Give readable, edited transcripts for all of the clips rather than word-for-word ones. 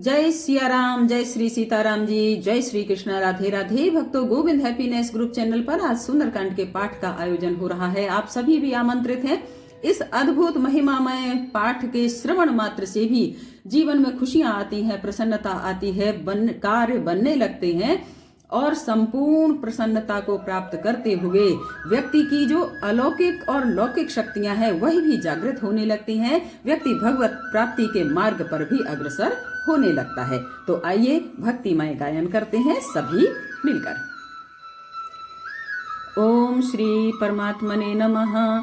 जय सिया राम, जय श्री सीताराम जी, जय श्री कृष्ण। राधे राधे भक्तों, गोविंद हैप्पीनेस ग्रुप चैनल पर आज सुंदरकांड के पाठ का आयोजन हो रहा है। आप सभी भी आमंत्रित हैं। इस अद्भुत महिमामय पाठ के श्रवण मात्र से भी जीवन में खुशियां आती हैं, प्रसन्नता आती है, कार्य बनने लगते हैं और संपूर्ण प्रसन्नता को प्राप्त करते हुए व्यक्ति की जो अलौकिक और लौकिक शक्तियां हैं वही भी जागृत होने लगती हैं। व्यक्ति भगवत प्राप्ति के मार्ग पर भी अग्रसर होने लगता है। तो आइए भक्तिमय गायन करते हैं सभी मिलकर। ओम श्री परमात्मने नमः।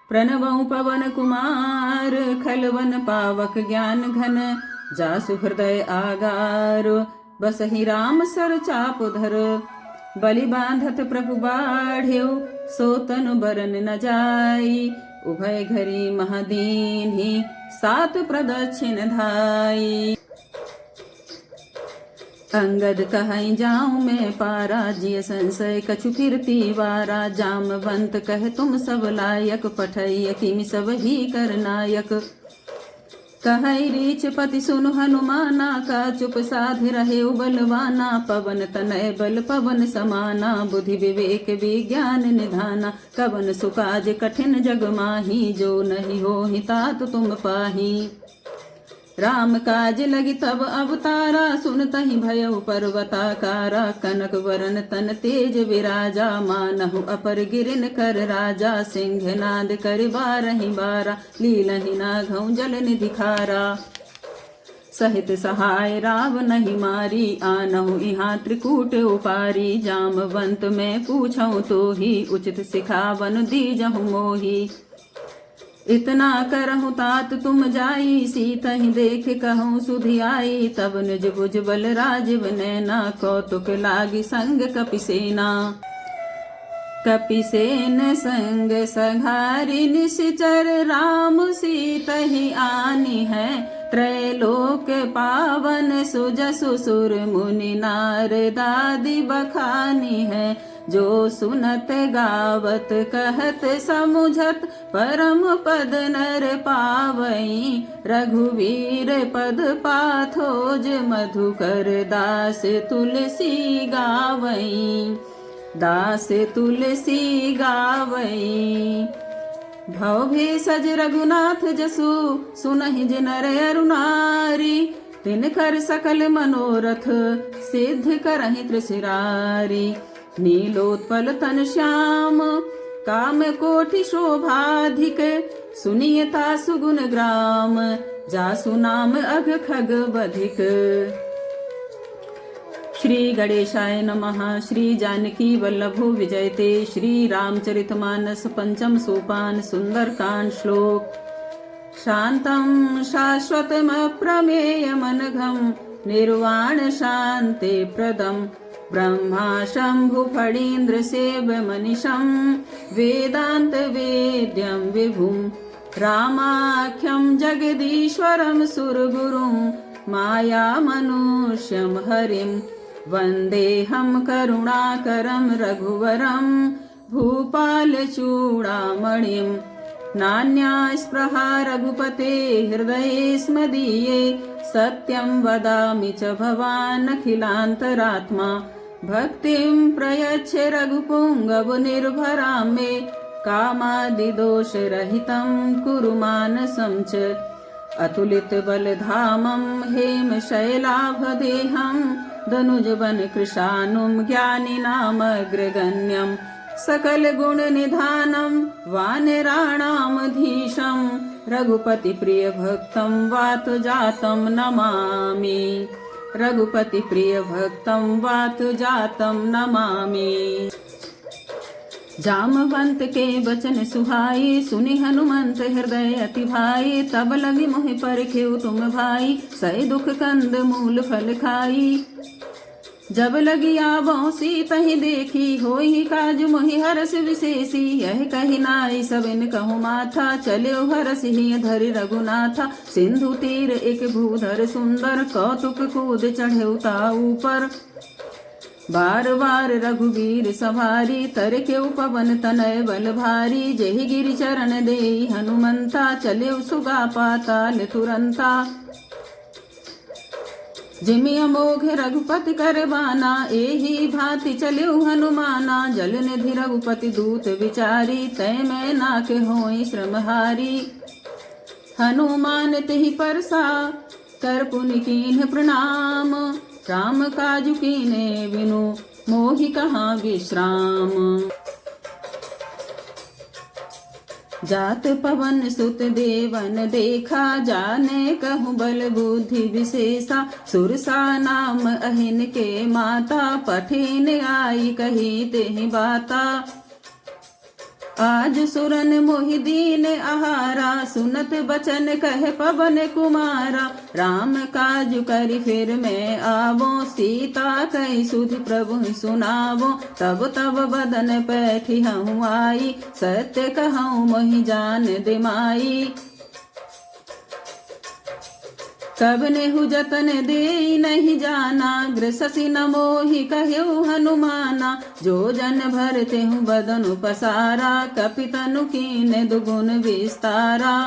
प्रणवं पवन कुमार खलवन पावक ज्ञान घन, जासु हृदय आगार बसहि राम सर चाप धर। बलि बांधत प्रभु बाढ़्यो सो तनु बरन न जाई, उभय घरी महदीन्हि सात प्रदक्षिण धाई। अंगद कहई जाऊं मैं पारा, जिय संशय कछु फिरती वारा। जामवंत कह तुम सब लायक, पठई किमि सब ही कर नायक। कहई रीछ पति सुनु हनुमाना, का चुप साध रहे बलवाना। पवन तनय बल पवन समाना, बुद्धि विवेक विज्ञान निधाना। कवन सुकाज कठिन जग माही, जो नहीं हो तात तुम पाही। राम काज लगी तब अवतारा, सुनतहि भयउ पर्वताकारा। कनक वरन तन तेज विराजा, मानहु अपर गिरिन कर राजा। सिंहनाद कर बारहि बारा, लीलहि नाघउ जल निधि खारा। सहित सहाय राव नहीं मारी, आनहु इहाँ त्रिकूट उपारी। जामवंत मैं पूछऊं तो ही, उचित सिखावन दीजहु मोही। इतना करहु तात तुम जाई, सीतहि देख कहूँ सुधि आई। तब निज भुज बल राजीव नैना, कौतुक लागी संग कपिसेना। कपिसेन संग सघारी निश्चर, राम सीतहि आनी है। त्रैलोक पावन सुजसु सुर मुनि नारदादि बखानी है। जो सुनत गावत कहत समुझत, परम पद नर पावई। रघुवीर पद पाथोज, मधुकर दास तुलसी गावई। दास तुलसी गावई। भव भेषज रघुनाथ जसु, सुनहि जिनर अरुनारी। तिनकर सकल मनोरथ, सिद्ध करहि त्रिशिरारी। नीलोत्पल तन श्याम, काम कोटि शोभाधिक। सुनियता सुगुण ग्राम, जासु नाम अघ खग बधिक। श्री गणेशाय नमः। श्री जानकी वल्लभो विजयते। श्री रामचरितमानस पंचम सोपान सुंदरकांड श्लोक। शांतं शाश्वतमप्रमेयमनघं, निर्वाण शांति प्रदम्। ब्रह्मा शंभु फणीन्द्र सेव मनिषं, वेदांत वेद्यं विभुं। रामाख्यं जगदीश्वरं सुरगुरुं, माया मनुष्यं हरिं। वन्देऽहं करुणाकरं रघुवरं, भूपालचूडामणिं। नान्या स्पृहा रघुपते हृदये स्मदीये, सत्यं वदामि च भवान् अखिलान्तरात्मा। भक्तिं प्रयच्छ रघुपुङ्गव निर्भरां मे, कामादिदोषरहितं कुरु मानसं च। अतुलित बलधामं हेमशैलाभदेहं, दनुजवन कृशानुं ज्ञानिनामग्रगण्यं। सकल गुण निधानं वानराणामधीशं, रघुपति प्रिय भक्तं वात जातं नमामि। रघुपति प्रिय भक्तं वात जातं नमामि। जामवंत के बचन सुहाई, सुनि हनुमंत हृदय अति भाई। तब लगी मोहि परखेउ तुम भाई, सै दुख कंद मूल फल खाई। जब लगी आवो सीतहि देखी, होई काज मोहि हरस विशेषी। यह कही नाई सबिन कहु माथा, चल्यो हरस ही धरि रघुनाथा। सिंधु तीर एक भूधर सुंदर, कौतुक कूद चढ़ेउ ताऊ पर। बार बार रघुवीर सवारी, तरकेउ पवन तनय बल भारी। जेहि गिरि चरण देई हनुमंता, चल्यो सुगा पाताल तुरंता। जिमि अमोघ रघुपति करबाना, एही भांति चल्यु हनुमाना। जल निधि रघुपति दूत विचारी, तय मैं नाके होई श्रमहारी। हनुमान तेहि परसा, कर पुनि कीन्ह प्रणाम। राम काजु कीन्हे बिनु, मोहि कहाँ विश्राम। जात पवन सुत देवन देखा, जाने कहूँ बल बुद्धि विशेषा। सुरसा नाम अहिन के माता, पठिन आई कही तेहि बाता। आज सुरन मोहि दीन आहारा, सुनत बचन कह पवन कुमारा। राम काज करि फिर मैं आवो, सीता कहि सुधि प्रभु सुनावो। तब तब बदन पैठी हूँ आई, सत्य कहूँ मोहि जान दिमाई। कब नेहु जतन दे नहीं जाना, गृहसि न मोहि कह्यु हनुमाना। जो जन भर तेहु बदनु पसारा, कपि तनु कीन्हे दुगुन विस्तारा।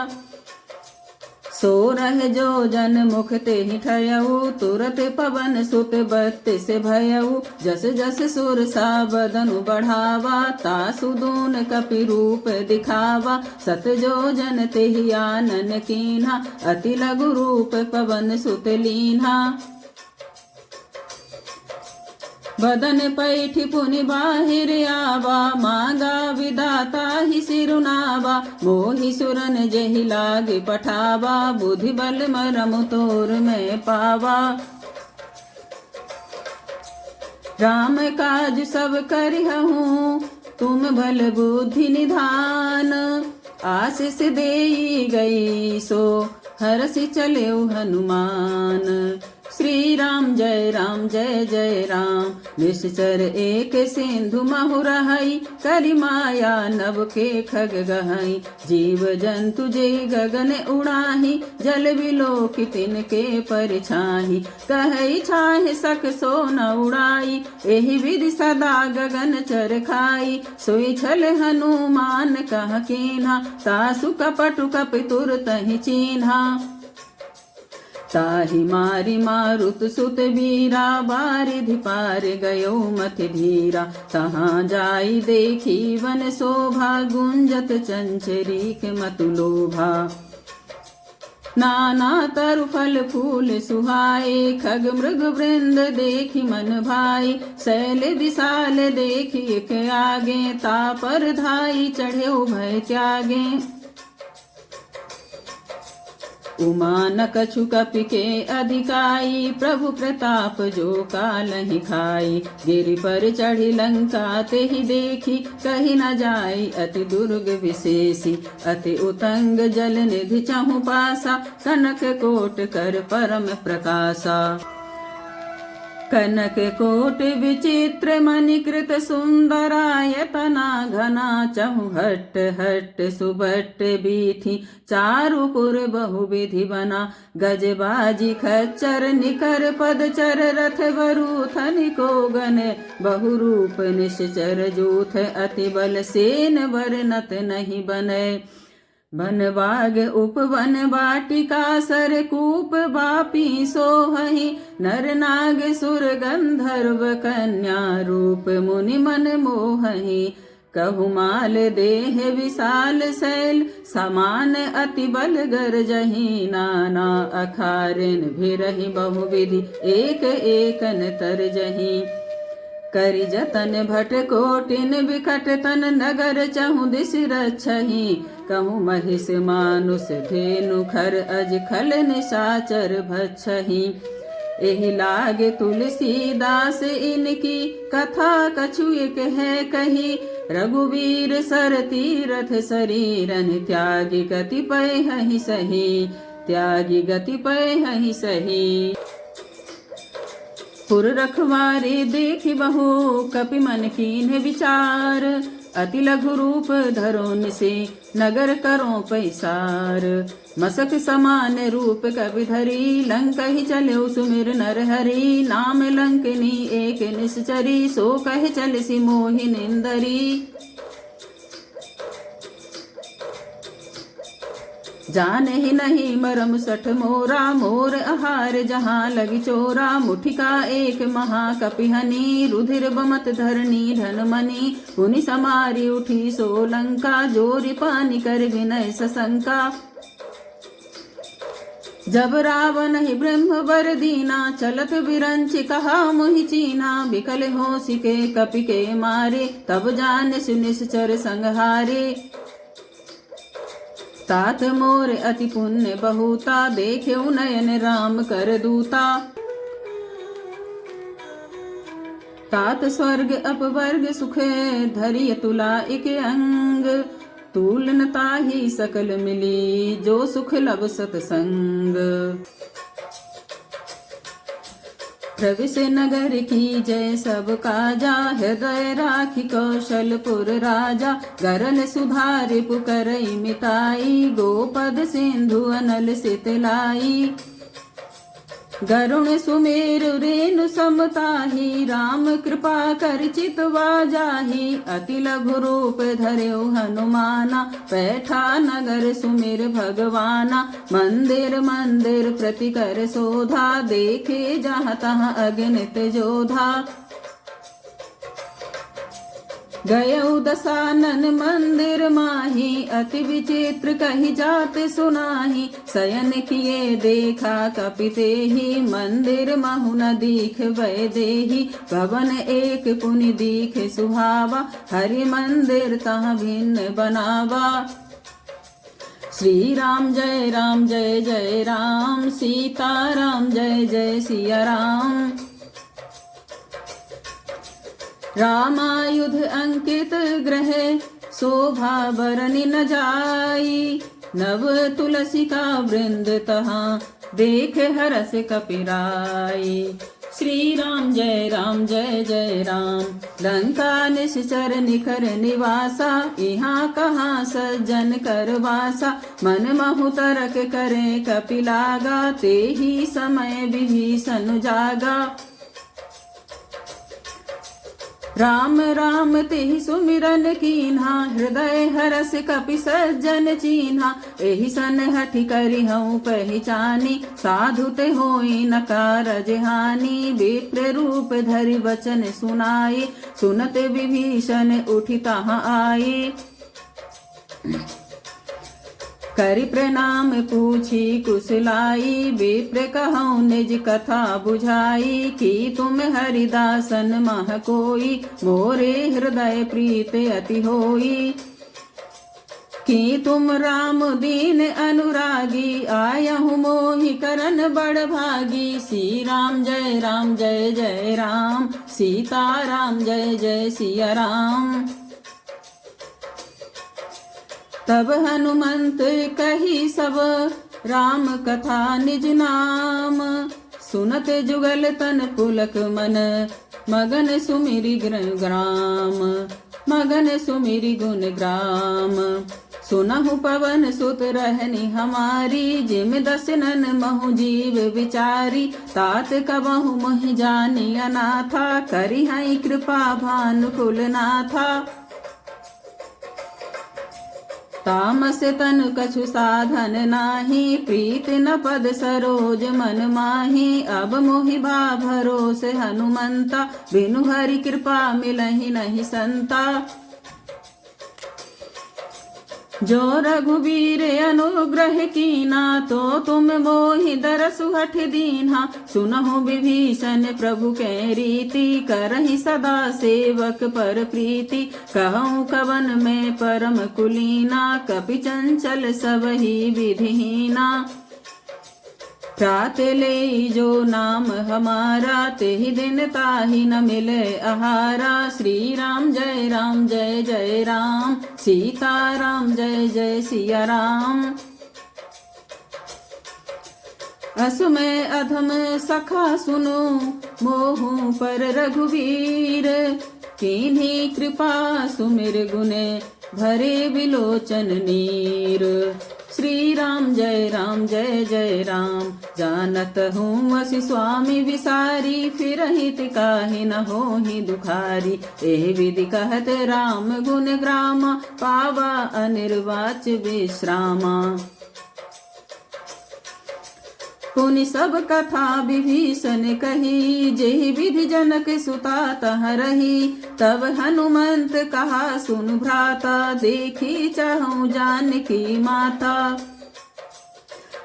सो रह जो जन मुख तेहि ठयऊ, तुरत पवन सुत बत्तिस भयऊ। जस जस सुरसा बदनु बढ़ावा, तासु दून कपि रूप दिखावा। सत जो जन तेहि आनन कीन्हा, अति लघु रूप पवन सुत लीन्हा। बदन पैठी पुनि बाहिर आवा, मांगा विदाता ही सिरुनावा। मोहि सुरन जेहि लागे पठावा, बुद्धि बल मरमु तोर में पावा। राम काज सब करिहूँ, तुम भल बुद्धि निधान। आशीष देई गई सो, हरसि चलेउ हनुमान। श्री राम जय जय राम, निश्चर एक सिंधु महु रहई। करि माया नभ के खग गहई, जीव जंतु जे गगन उड़ाही। जल बिलोक तिनके परिछाही, कहई छाहे सक सो न उड़ाई। एहि विधि सदा गगन चर खाई, सोई छल हनुमान कह कीन्हा। तासु कपटु कपि तुरतहि चीन्हा। ताहि मारि मारुत सुत वीरा, बारिधि पार गयो मति धीरा। तहाँ जाई देखी वन शोभा, गुंजत चंचरीक मत लोभा। नाना तरु फल फूल सुहाए, खग मृग वृंद देखी मन भाई। शैल विशाल देखी एक आगे, तापर धाई चढ़े भय त्यागे। उमा न कछु कपि के अधिकाई, प्रभु प्रताप जो कालहि खाई। गिरि पर चढ़ी लंका तेहि देखी, कही न जाई अति दुर्ग विशेषी। अति उतंग जल निधि चहु पासा, कनक कोट कर परम प्रकाशा। कनक कोट विचित्र मणिकृत सुंदरायतना, घना चहु हट हट सुबट बीथी। चारुपुर बहुविधि बना, गजबाजी खच्चर निकर पदचर। रथ बरूथ निको गन, बहुरूप निश्चर जूथ। अति बल सेन वर्णत नहीं बनै, बन बाग उपवन वाटिका। सर कूप बापी सोहहि, नर नाग सुर गंधर्व कन्या। रूप मुनि मन मोहहि, कहु माल देह विशाल शैल। समान अति बल गरजहि, नाना अखारिन भिरहि बहुविधि। एक एकन तरजहि, करि जतन भट कोटिन बिकट तन। नगर चहु दिस रक्षहि, कहूँ महिष मानुष धेनु खर। अज खल निशाचर भक्षहि, एहि लागे तुलसीदास इनकी। कथा कछु एक है कही, रघुवीर सर तीरथ शरीरन। त्यागी कतिपय हहि सही, त्यागी गतिपय हहि सही। पुर रखवारे देखि बहु, कपि मन कीन्ह विचार। अति लघु रूप धरोन से, नगर करो पैसार। मसक समान रूप कपि धरी, लंकहि चल्यो सुमिर नर हरि। नाम लंकनी एक निश्चरी, सो कह चलसि मोहि निंदरी। जाने ही नहीं मरम सठ मोरा, मोर आहार जहाँ लगी चोरा। मुठिका एक महाकपिहनी, रुधिर बमत धरणी धनमणि। पुनि समारी उठी सोलंका, जोरी पानी कर विनय सशंका। जब रावण ही ब्रह्म वर दीना, चलत बिरंच कहा मोहि चीना। बिकल होसी के कपि के मारे, तब जान सुनिश्चर संहारे। तात मोर अति पुण्य बहुता, देखे नयन राम कर दूता। तात स्वर्ग अपवर्ग सुख, धरिय तुला एक अंग। तुलन ताहि सकल मिली, जो सुख लब सतसंग। प्रविश नगर की जय सब काजा, हृदय राखी कौशलपुर राजा। गरल सुधारि पुकरई मिताई, गोपद सिंधु अनल सितलाई। गरुण सुमेरु रेणु समताही, राम कृपा कर चितवा जाही। अति लघु रूप धर्यो हनुमाना, बैठा नगर सुमिर भगवाना। मंदिर मंदिर प्रति कर शोधा, देखे जहाँ तहाँ अगणित जोधा। गयौ दसानन मंदिर माही, अति विचित्र कही जात सुनाही। शयन किए देखा कपितेहि, मंदिर महु न दीख वैदेही। भवन एक पुनि दीख सुहावा, हरि मंदिर तहाँ भिन्न बनावा। श्री राम जय जय राम, सीता राम जय जय सिया राम। रामायुध अंकित ग्रह, शोभा बरनि न जाई। नव तुलसी का वृंद तहाँ, देख हरस कपिराई। श्री राम जय जय राम, लंका निश्चर निखर निवासा। यहाँ कहाँ सज्जन कर वासा, मन महु तरक करे कपिलागा। ते ही समय विभीषण जागा। राम राम तेहि सुमिरन कीन्हा, हृदय हरस कपि सज्जन चीन्हा। एहि सन हठि करि हऊँ पहचानी, साधु ते होई न कारज हानि। विप्र रूप धरि वचन सुनाए, सुनत विभीषण उठि तहाँ आए। करि प्रणाम पूछी कुशलाई, विप्र कहऊँ निज कथा बुझाई। कि तुम हरिदासन मह कोई, मोरे हृदय प्रीत अति होई। कि तुम राम दीन अनुरागी, आयहु मोहि करन बड़ भागी। श्री राम जय जय राम, सीता राम जय जय सिया राम। तब हनुमंत कही सब, राम कथा निज नाम। सुनत जुगल तन पुलक मन, मगन सुमिरि ग्राम। मगन सुमिरि गुण ग्राम। सुनहु पवन सुत रहनी हमारी, जिम दसनन महु जीव विचारी। तात कबहु मोहि जानी अनाथा, करि हई कृपा भानुकुल नाथा। तामस तन कछु साधन नाही, प्रीत न पद सरोज मन माही। अब मोहि बा भरोस हनुमंता, बिनु हरि कृपा मिलहि नहीं संता। जो रघुवीर अनुग्रह कीना, तो तुम मोहि दरसु हठ दीन्हा। सुनहु विभीषण प्रभु के रीति, करहि सदा सेवक पर प्रीति। कहूँ कवन में परम कुलीना, कपि चंचल सबहि विधिहीना। प्रात ले जो नाम हमारा, तेहि दिन ताहि न मिले आहारा। श्री राम जय जय राम, सीता राम जय जय सिया राम। असु में अधम सखा सुनो, मोहु पर रघुवीर। किन्हीं कृपा सुमिर गुने, भरे विलोचन नीर। श्री राम जय जय राम, जानत हूँ असि स्वामी विसारी। फिरहित काहि न होहि दुखारी, एह विधि कहत राम गुण ग्रामा। पावा अनिर्वाच विश्रामा। पुनि सब कथा विभीषण कही, जेहि विधि जनक सुता तह रही। तब हनुमंत कहा सुन भ्राता, देखी चाहूं जानकी माता।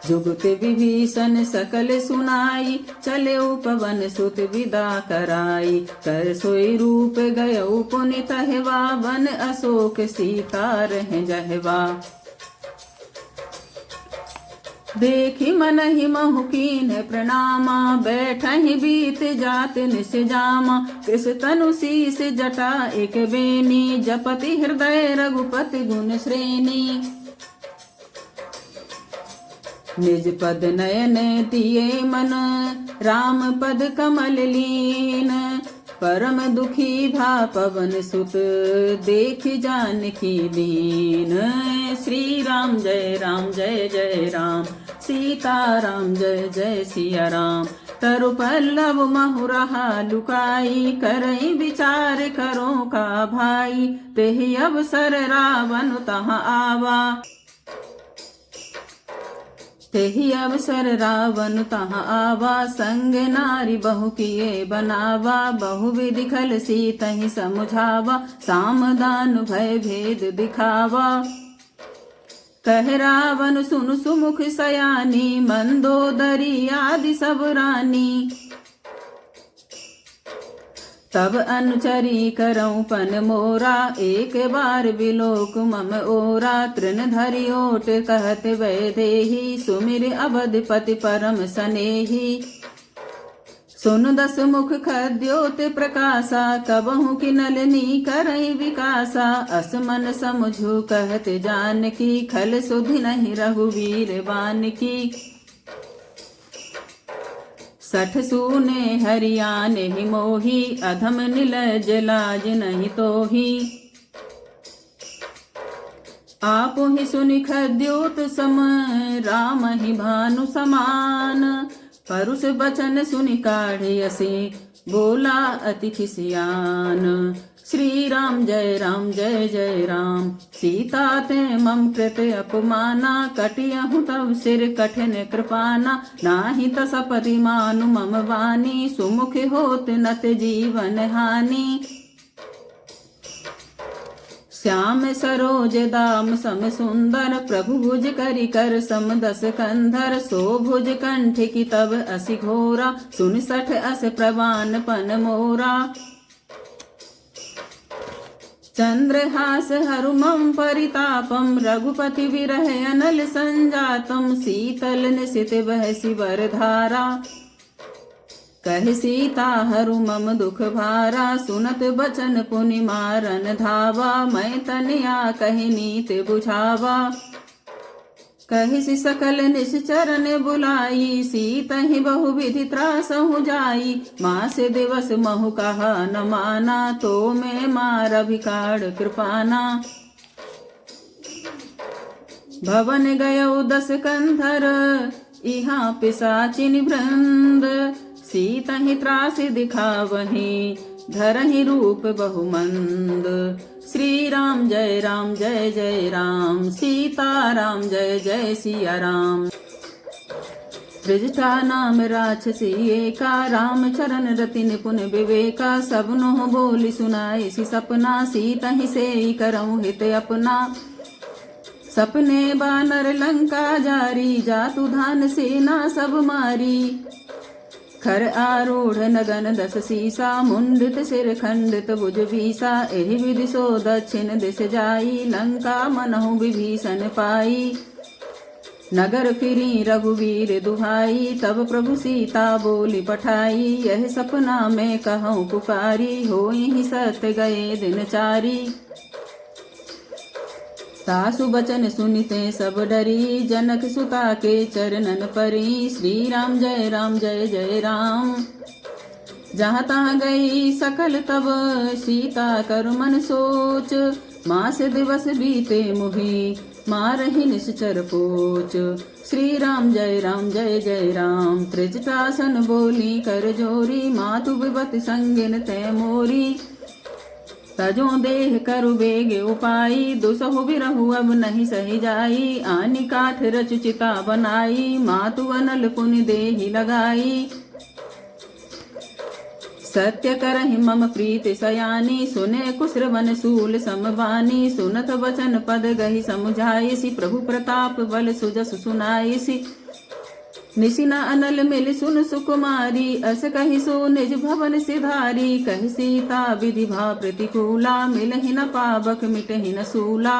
जुगत विभीषण सकल सुनाई, चले पवन सुत विदा कराई। कर सोई रूप गयौ पुनि तहवा, वन अशोक सीता रह जहवा। देखी मनहि महु कीन प्रणामा, बैठहि बीत जात निश जामा। कृष तनु शीस जटा एक बेनी, जपति हृदय रघुपति गुण श्रेणी। निज पद नयन दिए मन, राम पद कमल लीन। परम दुखी भा पवन सुत, देख जानकी दीन। श्री राम जय जय राम, सीता राम जय जय सिया राम। तरु पल्लव महु रहा लुकाई, करई विचार करो का भाई। तेहि अवसर रावण तहाँ आवा, तेहि अवसर रावण तहाँ आवा। संग नारी बहु किए बनावा, बहु विधि खल सीतहि समुझावा। सामदान भय भेद दिखावा, कह रावण सुन सुमुख सयानी। मंदोदरी आदि सब रानी, तब अनुचरी करऊं पन मोरा। एक बार बिलोक मम ओरा, तृण धरि ओट कहत वैदेही। सुमिर अवधपति परम सनेही, सुन दस मुख खद्योत प्रकाशा। कबहु कि नलिनी करई विकासा, असमन समझू कहत जानकी। खल सुधि नहीं रघुवीर बानकी, सठ सूने हरियाने ही मोही। अधम निलज लाज नहीं तोही, आप ही सुनि खद्योत सम। राम ही भानु समान, परुष बचन सुनि काढ़े असी। बोला अति खिसियान, श्री राम जय जय राम। सीता ते मम कृत अपमाना, कटियहु तव सिर कठिन कृपाना। नाही तसपति मानु मम वानी, सुमुख होत नत जीवन हानि। श्याम सरोज दाम सम सुंदर, प्रभु भुज करि कर सम दस कंधर। सो भुज कंठ की तब असि घोरा, सुन सठ अस प्रवान पन मोरा। चंद्रहास हरु मम परितापम, रघुपति विरह अनल संजातम। शीतल निशित बहसि वर धारा, कह सीता हरु मम दुख भारा। सुनत बचन पुनि मारन धावा, मैं तनिया कहि नीत बुझावा। कहिसि सकल निश्चरन बुलाई, सीतहि बहु विधि त्रासहु जाई। मास दिवस महु कहा न माना, तो मैं मार अभिकार कृपाना। भवन गयौ दस कंधर, इहाँ पिशाचिनि वृंद। सीतहि त्रास दिखावहि, धरहि रूप बहुमंद। श्री राम जय जय राम, सीता राम जय जय सिया राम। त्रिजटा नाम राक्षसी एका, राम चरण रति निपुण विवेका। सबनो बोली सुनाई सी सपना, सीतहि सेई करऊं हित अपना। सपने बानर लंका जारी, जातु धान सेना सब मारी। खर आरूढ़ नगन दस सीसा, मुंडित सिर खंडित भुज भीसा। एहि विधि सो दक्षिण दिश जाई, लंका मनहु विभीषण पाई। नगर फिरी रघुवीर दुहाई, तब प्रभु सीता बोली पठाई। यह सपना में कहूँ पुकारी, होई ही सत्य गए दिन चारी। सासु बचन सुनिते सब डरी, जनक सुता के चरणन परी। श्री राम जय जय राम। जहाँ तहाँ गई सकल तब, सीता कर मन सोच। मास दिवस बीते मुहि, मारहि निश्चर पोच। श्री राम जय जय राम। त्रिजटासन बोली कर जोरी, मातु विपति संगिन तै मोरी। तजो देह करु बेग उपाई, दुसहु बिरहु अब नहीं सही जाई। आनी काठ रच चिता बनाई, मातु अनल पुनि देहि लगाई। सत्य करहि मम प्रीति सयानी, सुने कुश्रवन सूल समबानी। सुनत वचन पद गहि समुझाइसी, प्रभु प्रताप बल सुजस सुनाइसी। निशिना अनल मिल सुन सुकुमारी, अस कहि सो निज भवन सिधारी। कहि सीता विधि भा प्रतिकूला, मिलहि न पावक मिटहि न सूला।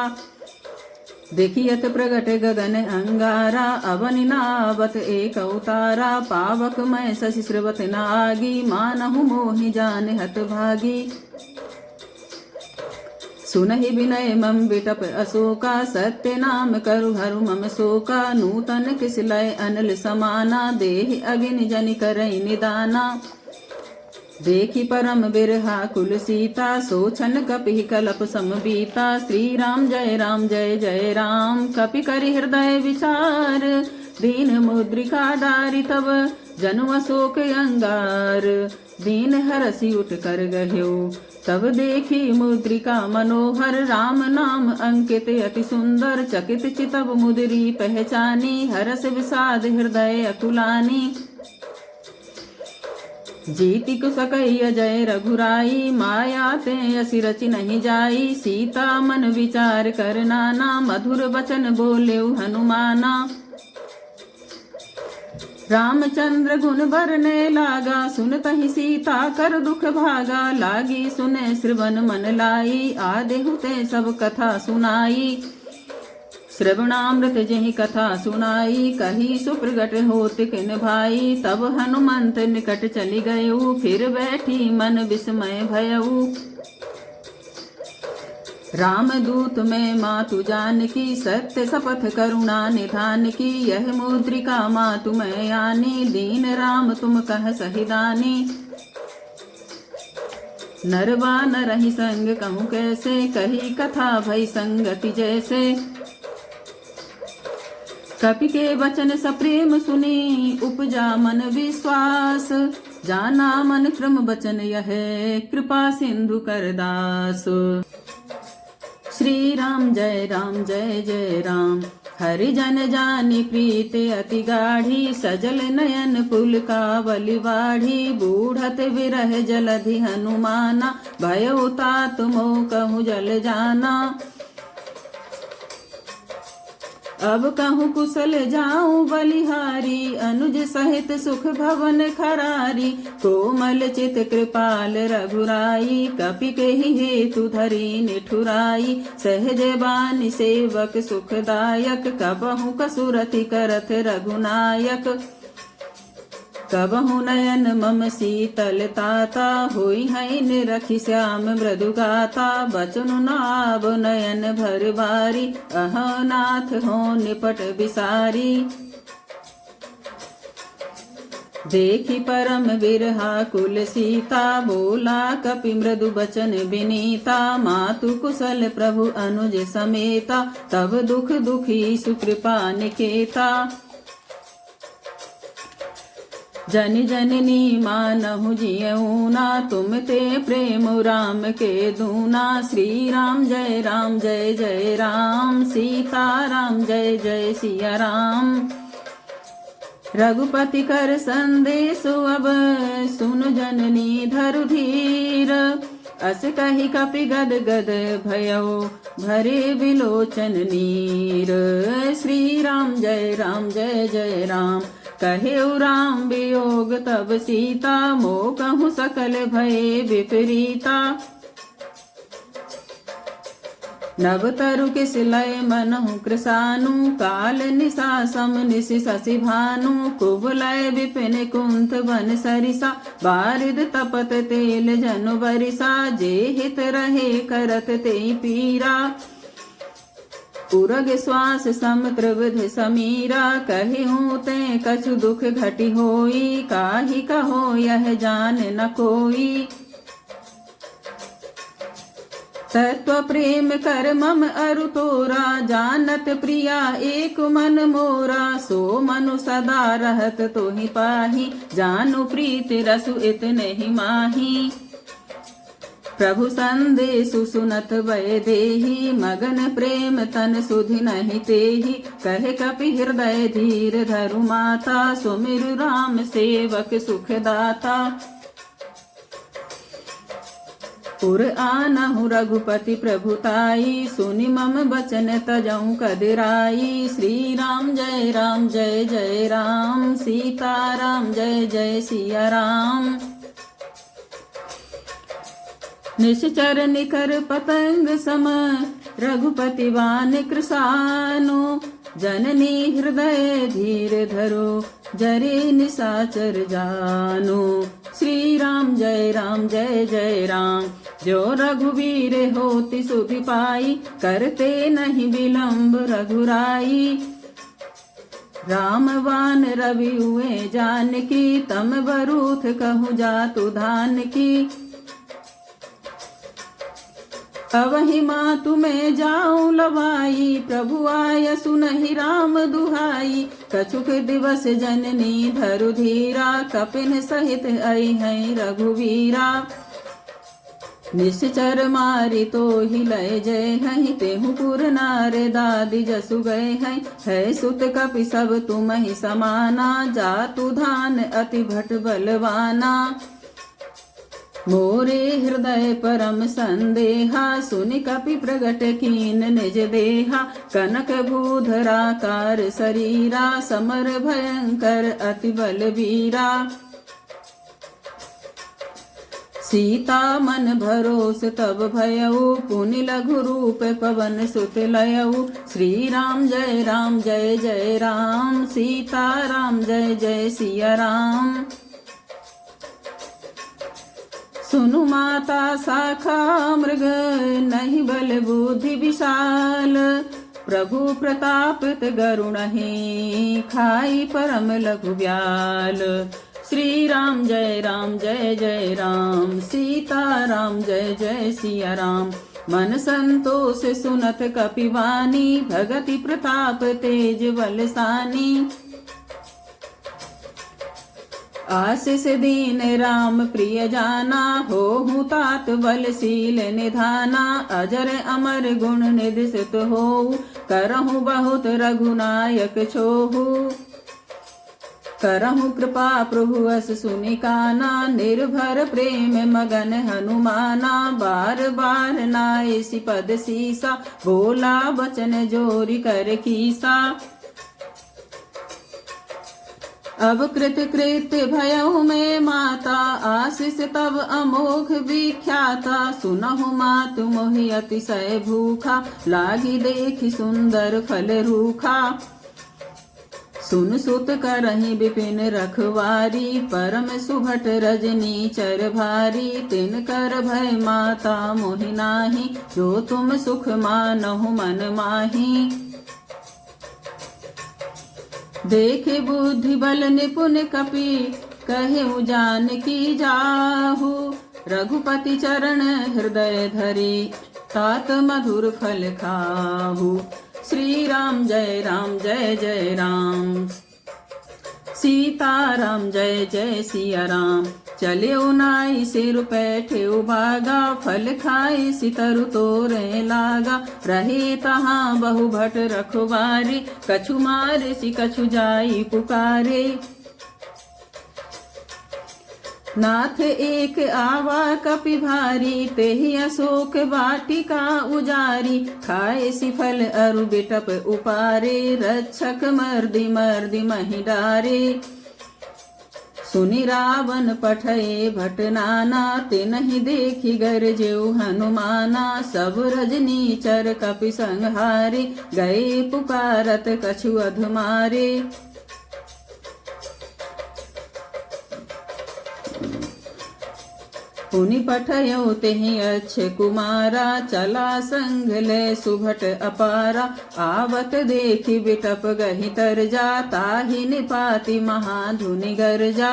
देखियत प्रगट गगन अंगारा, अवनि नावत एक अवतारा। पावक मैं शशि श्रवत न आगी, मानहु मोहि जान हत भागी। सुनहि विनय मम विटप अशोका, सत्य नाम करु हरु मम शोका। नूतन किसलय अनल समाना, देहि अगिन जनि करई निदाना। देखी परम बिरहा कुल सीता, सोचन कपि कलप समबीता। श्री राम जय जय राम, कपि करि हृदय विचार। दीन मुद्रिका दारि तब जनु अशोक अंगार। दीन हरसि उठ कर गह्यो, तब देखी मुद्रिका मनोहर। राम नाम अंकित अति सुंदर, चकित चितब मुद्री पहचानी। हरस विषाद हृदय अकुलानी, जीति कुसकई अजय रघुराई। माया ते असि रचि नहीं जाई, सीता मन विचार कर नाना। मधुर बचन बोलेउ हनुमाना, रामचंद्र गुण बरने लागा। सुनतहि सीता कर दुख भागा, लागी सुने श्रवण मन लाई। आदेहु ते सब कथा सुनाई, श्रवणामृत जहि कथा सुनाई। कही सुप्रगट होत किन भाई, तब हनुमंत निकट चली गयऊ। फिर बैठी मन विस्मय भयऊ। राम दूत में मातु जानकी, सत्य शपथ करुणा निधान की। यह मुद्रिका मातु मैं आनी, दीन राम तुम कह सहिदानी। नरवा नरहि संग कहूँ कैसे, कही कथा भई संगति जैसे। कपि के वचन सप्रेम सुनी, उपजा मन विश्वास। जाना मन क्रम वचन यह, कृपा सिंधु कर दास। श्री राम जय जय राम, हरि जन जानी प्रीति अति गाढ़ी। सजल नयन पुल कावली बाढ़ी, बूढ़त विरह जलधि हनुमाना। भयो तात मोह कहूँ जल जाना, अब कहूँ कुशल जाऊं बलिहारी। अनुज सहित सुख भवन खरारी, कोमल चित कृपाल रघुराई। कपि केहि हेतु धरी निठुराई, सहज बानी सेवक सुखदायक। कबहु कसुरति करत रघुनायक, कबहु नयन मम शीतल ताता। होई है निरखि श्याम मृदु गाता, बचनु नाब नयन भर बारी। अह नाथ हो निपट बिसारी, देखी परम बिरहा कुल सीता। बोला कपि मृदु बचन बिनीता, मातु कुशल प्रभु अनुज समेता। तब दुख दुखी सुकृपा निकेता, जन जननी मानहु जियऊना। तुम ते प्रेम राम के दूना। श्री राम जय जय राम, सीता राम जय जय सिया राम। रघुपति कर संदेश अब, सुन जननी धरु धीर। अस कहि कपि गद गद भयो, भरे विलोचन नीर। श्री राम जय जय राम, कहेउ राम वियोग तब सीता। मोह कहूँ सकल भये विपरीता, नभ तरु किस लय मनहु कृसानु। काल निशा सम निशि शशि भानु, कुवलय विपिन कुंथ वन सरिसा। बारिद तपत तेल जनु बरिसा, जे हित रहे करत ते पीरा। उरग श्वास सम त्रिविध समीरा, कहिहूँ ते कछु दुख घटी होई। काहि कहो यह जान न कोई, तत्व प्रेम कर मम अरु तोरा। जानत प्रिया एक मन मोरा, सो मनु सदा रहत तोहि पाही। जानु प्रीति रसु इतने ही माही, प्रभु संदेशु सुनत वै देहि, मगन प्रेम तन सुधि नहीं तेहि। कहे कपि हृदय धीर धरु माता, सुमिरु राम सेवक सुखदाता। पुर आनहु रघुपति प्रभुताई, सुनि मम बचन तजऊँ कदिराई। श्री राम जय जय राम, सीताराम जय जय सिया राम। निश्चर निकर पतंग सम, रघुपति बान कृसानु। जननी हृदय धीर धरो, जरे निशाचर जानो। श्री राम जय जय राम, जो रघुवीर होति सुधि पाई। करते नहीं विलंब रघुराई, रामवान रवि हुए जानकी। तम बरूथ कहूँ जातु धान की, अवहि मातु में जाऊं लवाई। प्रभु आय सुनहि राम दुहाई, कछुक दिवस जननी धरु धीरा। कपिन सहित आई हैं रघुवीरा, निश्चर मारी तो ही लय जय हैं। तेहु पुर नार दादी जसु गए हैं, है सुत कपि सब तुम ही समाना। जातु धान अति भट बलवाना, मोरे हृदय परम संदेहा। सुनि कपि प्रगट कीन निज देहा, कनक भूधराकार शरीरा। समर भयंकर अति बलवीरा, सीता मन भरोस तब भयऊ। पुनि लघु रूप पवन सुत लयऊ। श्री राम जय जय राम, सीताराम जय जय सिया राम। सुनु माता शाखा मृग, नहीं बल बुद्धि विशाल। प्रभु प्रतापित गरुणहि, खाई परम लघु ब्याल। श्री राम जय जय राम, सीताराम जय जय सिया राम। मन संतोष सुनत कपिवानी, भगति प्रताप तेज बलसानी। आशीष दीन राम प्रिय जाना, होहु तात बलशील निधाना। अजर अमर गुण निधिसित होऊ, करहु बहुत रघुनायक छोहू। करहु कृपा प्रभु अस सुनि काना, निर्भर प्रेम मगन हनुमाना। बार बार नायसि पद सीसा, बोला बचन जोरी कर कीसा। अब कृत कृत्य भयउ में माता, आशीष तब अमोघ विख्याता। सुनहु मातु मोहि अतिशय भूखा, लागी देखि सुंदर फल रूखा। सुन सुत करहि विपिन रखवारी, परम सुभट रजनी चर भारी। तिन कर भय माता मोहि नाही, जो तुम सुख मानहु मन माही। देखे बुद्धि बल निपुण कपि, कहेउ जानकी जाहु। रघुपति चरण हृदय धरे, तात मधुर फल खाहु। श्री राम जय जय राम, सीताराम जय जय सिया राम। चलियो नाई सिर पैठेउ भागा, फल खाए सितरु तोरे लागा। रहे तहाँ बहु भट रखवारे, कछु मारे सि कछु जाई पुकारे। नाथ एक आवा कपि भारी, तेहि अशोक वाटिका उजारी। खाए सि फल अरु बिटप उपारे, रक्षक मर्दि मर्दि महि डारे। सुनि रावण पठए भट नाना, तिनहि देखि गरजेउ हनुमाना। सब रजनी चर कपि संहारे, गए पुकारत कछु अधमारे। पुनि पठयउ तेहि अच्छे कुमारा, चला संग ले सुभट अपारा। आवत देखि बिटप गहि तरजा, ताहि निपाति महाधुनि गरजा।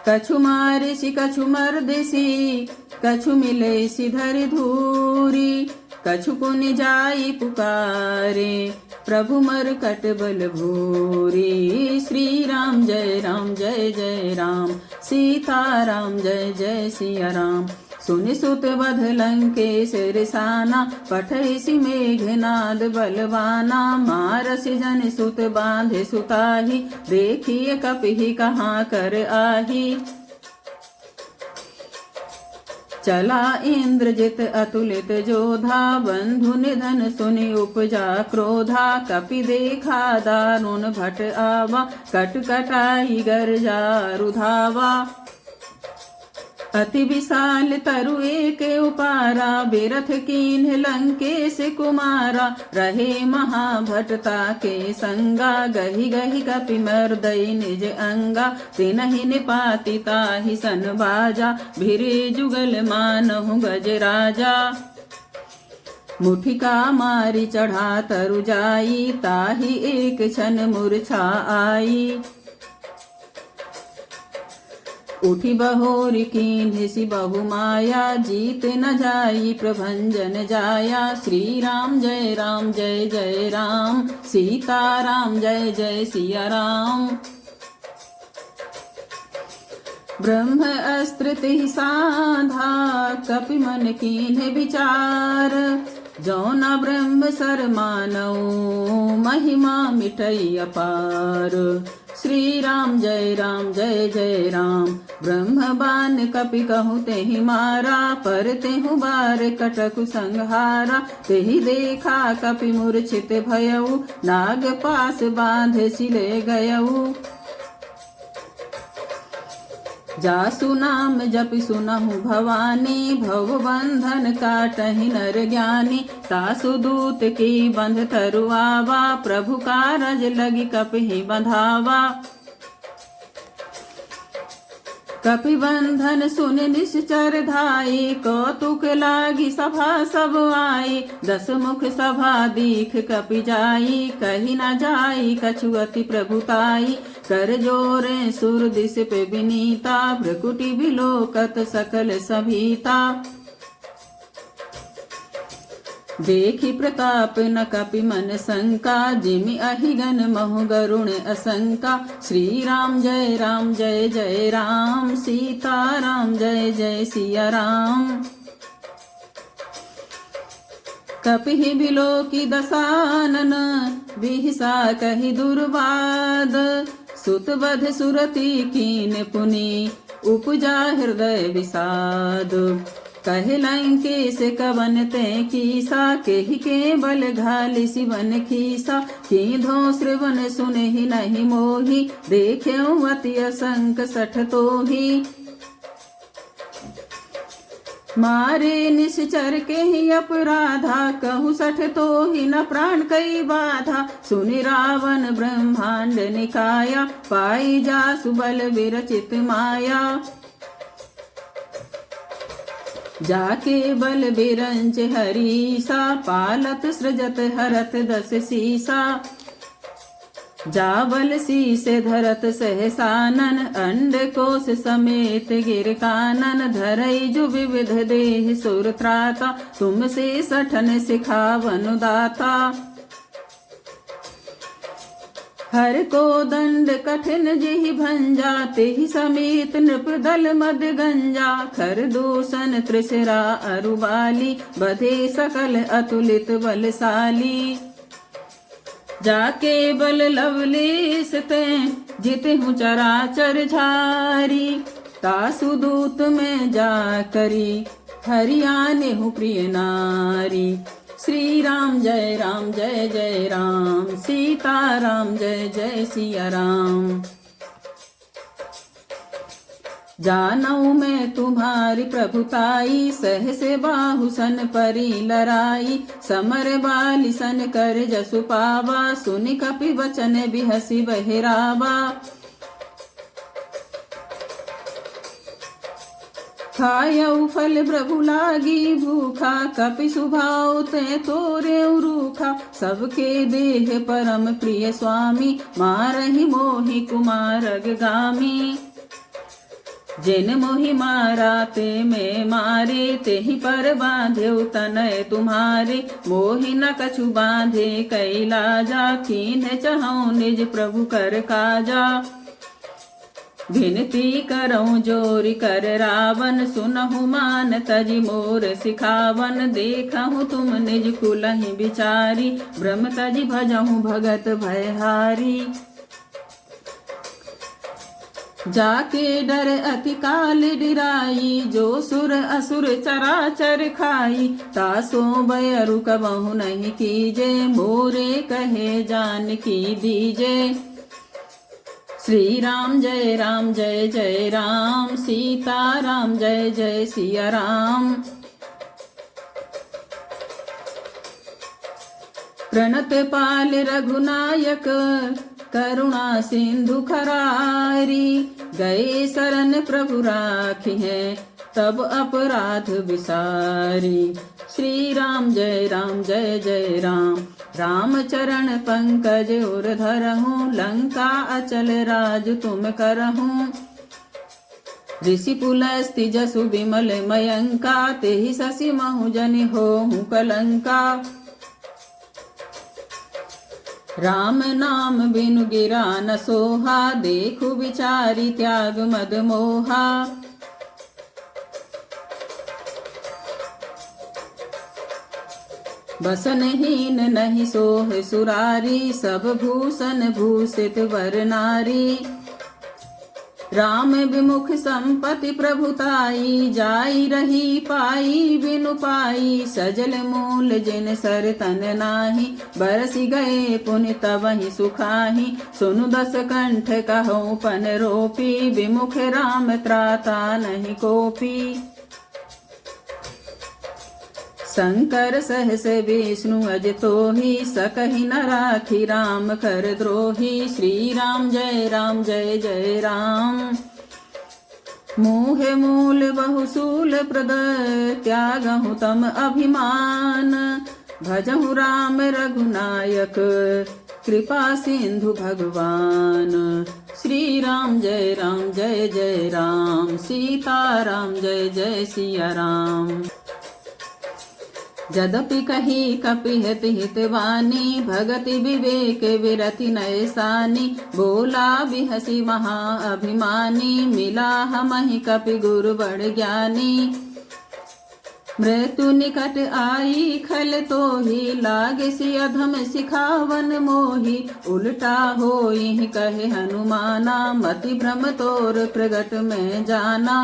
कछु मारिसि कछु मर्दिसि, कछु मिलेसि धरि धूरी। कछु पुनि जाई पुकारे, प्रभु मरकट बल भूरी। श्री राम जय जय राम, सीता राम जय जय सिया राम। सुनि सुत वध लंकेश रिसाना, पठैसी मेघनाद बलवाना। मारसि जन सुत बांधे सुताही, देखिए कपिहि कहाँ कर आही। चला इंद्रजित अतुलित जोधा, बंधु निधन सुनि उपजा क्रोधा। कपि देखा दारुण भट आवा, कटकटाई गर्जा रुधावा। अति विशाल तरु एक उपारा, बिरथ कीन्ह लंकेश कुमारा। रहे महाभटता के संगा, गहि गहि कपि मर्दई निज अंगा। तिनहि निपाति ताहि सन बाजा, भिरे जुगल मानहु गज राजा। मुठिका मारी चढ़ा तरु जाई, ताहि एक क्षण मूर्छा आई। उठी बहोरी कीन्हि बहु माया, जीत न जाई प्रभंजन जाया। श्री राम जय जय राम, सीता राम जय जय सिया राम। ब्रह्म अस्त्र तिहि साधा, कपि मन कीन्हे विचार। जौना ब्रह्म सर मानौ, महिमा मिटई अपार। श्री राम जय जय राम, ब्रह्म बान कपि कहूँ तेहि मारा। पर तेहु बार कटकु संहारा, तेहि देखा कपि मूर्छित भयउ। नाग पास बांध सिले गयउ। जासु नाम जपि सुनहु भवानी, भव बंधन काटहि नर ज्ञानी। तासु दूत की बंध तरुआवा, प्रभु कारज लगी कपिहि बंधावा। कपि बंधन सुन निश्चर धाई, कौतुक लागी सभा सब आई। 10 मुख सभा दीख कपि जाई, कही न जाई कछु अति प्रभुताई। कर जोरे सुर दिस पे विनीता, भ्रकुटि बिलोकत सकल सभीता। देखि प्रताप न कपि मन शंका, जिमि अहिगन महु गरुण असंका। श्री राम जय जय राम, सीता राम जय जय सिया राम। कपिहि बिलोकि दसानन, बिहिसा कहि दुर्वाद। सुत बध सुरति कीन पुनि, उपजा हृदय विषाद। कहे लंकेश कवन ते कीसा, केहि के बल घालि सिवन खीसा। कीधो श्रवण सुनहि नहीं मोहि, देख्यउ अति असंक सठ तोहि। मारे निश्चर के ही अपराधा, कहूँ सठ तोहि न प्राण कई बाधा। सुनि रावण ब्रह्मांड निकाया, पाई जासु बल विरचित माया। जाके बल बिरंच हरीसा, पालत सृजत हरत 10 सीसा। जाबल शीस धरत सहसानन, अंड कोश समेत गिर कानन। धरई जो विविध देह सुर त्राता, तुमसे सठन सिखावन दाता। हर को दंड कठिन जिहि भंजा, तेहि समेत नृप दल मद गंजा। खर दूषण त्रिशरा अरुबाली, बधे सकल अतुलित बलशाली। जाके बल लवलेश ते, जितहु चराचर झारी। तासु दूत में जा करी, हरियानेहु प्रिय नारी। श्री राम जय जय राम, सीता राम जय जय सिया राम। जानऊ मैं तुम्हारी प्रभुताई, सहस बाहु सन परी लराई। समर बाली सन कर जसु पावा, सुनि कपि वचन बिहसी बहिरावा। खायऊ फल प्रभु लागी भूखा, कपि सुभाव ते तोरे रूखा। सबके देह परम प्रिय स्वामी, मारहि मोहि कुमारग गामी। जिन मोहि मारा ते मैं मारे, तेहि पर बांध्यो तनय तुम्हारे। मोहि न कछु बांधे कैला जा, कीन्ह चहु निज प्रभु कर काजा। विनती करऊँ जोरि कर रावण, सुनहु मान तजि मोर सिखावन। देखहु तुम निज कुलहि बिचारी, ब्रह्म तजि भजहु भगत भयहारी। जाके डर अति काल डिराई, जो सुर असुर चराचर खाई। तासो बयरु कबहु नहीं कीजे, मोरे कहे जानकी दीजे। श्री राम जय जय राम, सीता राम जय जय सिया राम। प्रणत पाल रघुनायक, करुणा सिंधु खरारी। गए शरण प्रभु राखी है, तब अपराध विसारी। श्री राम जय जय राम, राम चरण पंकज उर धरहूँ। लंका अचल राज तुम करहूँ। ऋषि पुलस्ति जसु विमल मयंका, तेहि शशि महु जनि होहु कलंका। राम नाम बिनु गिरा न सोहा, देखु विचारी त्याग मद मोहा। बसनहीन नहीं सोह सुरारी, सब भूषण भूषित वर नारी। राम विमुख संपत्ति प्रभुताई, जाई रही पाई बिनु पाई। सजल मूल जिन सर तन नाही, बरसि गए पुनि तबहि सुखाहि। सुनु दस कंठ कहूँ पन रोपी, विमुख राम त्राता नहीं कोपी। शंकर सहस विष्णु अज तोहि, सकहि न राखी राम कर द्रोही। श्री राम जय जय राम। मोह मूल बहुसूल प्रद, त्यागहु तम अभिमान। भजहु राम रघुनायक, कृपा सिंधु भगवान। श्री राम जय जय राम, सीता राम जय जय सिया राम। जदपि कही कपिहित हितवानी, भगति विवेक विरति नयसानी। बोला बिहसी महा अभिमानी, मिला हमहि कपि गुरु बड़ ज्ञानी। मृत्यु निकट आई खल तोहि, लागे सि अधम सिखावन मोहि। उल्टा होई कहे हनुमाना, मति भ्रम तोर प्रगट में जाना।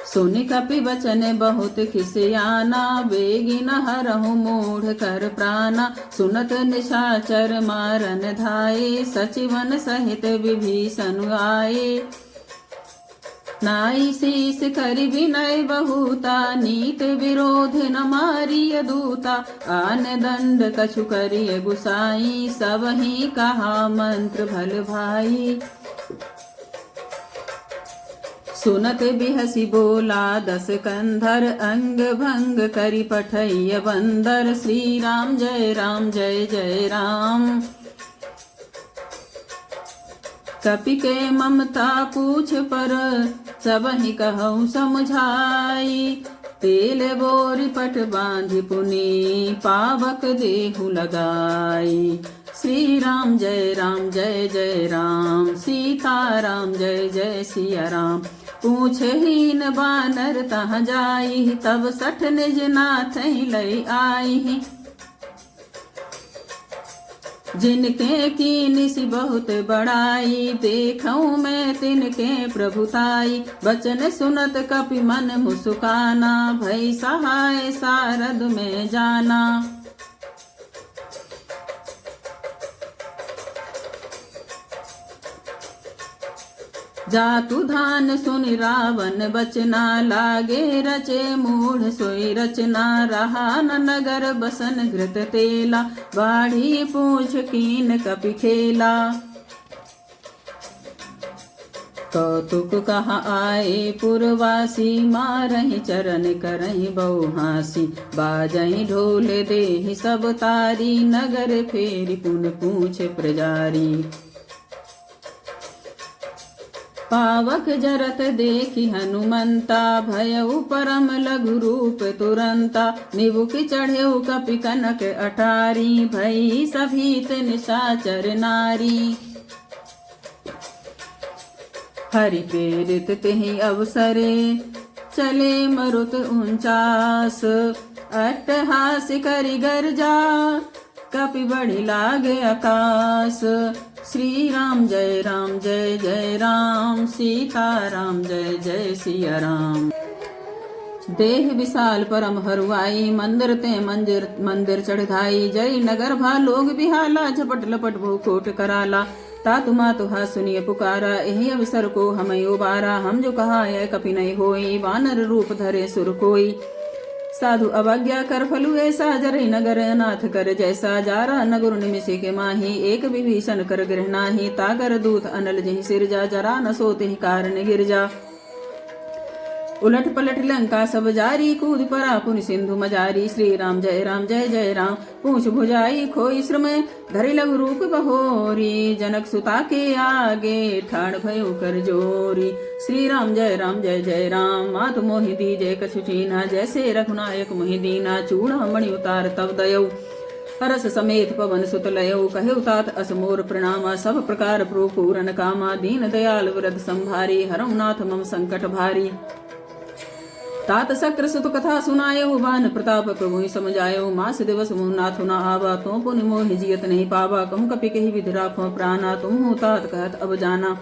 सुनि कपि वचन बहुत खिसियाना, बेगी न हरहु मूढ़ कर प्राणा। सुनत निशाचर मारन धाये, सचिवन सहित विभीषण आए। नाई शीस करि विनय बहुता, नीत विरोध न मारिय दूता। आन दंड कछु करिय गुसाई, सबहि कहा मंत्र भल भाई। सुनत बिहसी बोला दस कंधर, अंग भंग करि पठैय बंदर। श्री राम जय जय राम। कपि के ममता पूछ पर, सबहि कहूँ समझाई। तेल बोरि पट बांधि पुनि, पावक देहु लगाई। श्री राम जय जय राम, सीता राम जय जय सिया राम। पूछहीन बानर तहाँ जाई, तब सठ निज नाथ लई आई। जिनके कीन्हि सि बहुत बड़ाई, देखऊँ मैं तिनके प्रभुताई। बचन सुनत कपि मन मुस्काना, भई सहाय सारद में जाना। जातु धान सुनि रावण बचना, लागे रचे मूढ़ सोई रचना। रहा न नगर बसन घृत तेला, बाढ़ी पूछ कीन कपि खेला। कौतुक कहाँ आए पुरवासी, मारहि चरण करहि बहु हासी। बाजहि ढोल देहि सब तारी, नगर फेरि पुन पूछ प्रजारी। पावक जरत देखी हनुमंता, भयउ परम लघु रूप तुरंता। निबुक चढ़ेउ कपि कनक अटारी, भई सभीत निशाचर नारी। हरि प्रेरित तेहि अवसरे, चले मरुत 49। अट्टहास करि गर्जा, कपि बढ़ि लागे आकाश। श्री राम जय जय राम, सीता राम जय जय सिया राम। देह विशाल परम हरुआई, मंदिर ते मंदिर चढ़ाई। जय नगर भा लोग बिहाला, झपट लपट भूकोट कराला। तातु मातु हा सुनिय पुकारा, यही अवसर को हमें उबारा। हम जो कहा यह कपि नहीं होई, वानर रूप धरे सुर कोई। साधु अवज्ञा कर फलु ऐसा, जरे नगर नाथ कर जैसा। जारा नगर निमिषे के माही, एक विभीषण कर गृह नाही। तागर दूत अनल जहि सिरजा, जरा न सोते ही कारण गिरजा। उलट पलट लंका सब जारी, कूद परा पुनि सिंधु मजारी। श्री राम जय जय राम, पूछ भुजाई खोई श्रम। धरि लघु रूप बहोरी, जनक सुता के आगे ठाड़ भयो कर जोरी। श्री राम जय जय राम, मातु मोहि दीजे कछु चीन्हा। जैसे रघुनायक मोहि दीना, चूड़ा मणि उतार तब दयौ। हरस समेत पवन सुत लयौ, कहु तात अस मोर प्रणामा। सब प्रकार पूरन कामा, दीन दयाल वृद्ध संभारी। हरौ नाथ मम संकट भारी। तात शक्र सुत कथा सुनायो, बान प्रताप प्रभु समझायो। मास दिवस मुँह नाथु न आवा, तो पुनि मोहि जियत नहीं पावा। कहूँ कपि कही विधि राखो प्राणा, तुम हो तात कहत अब जाना।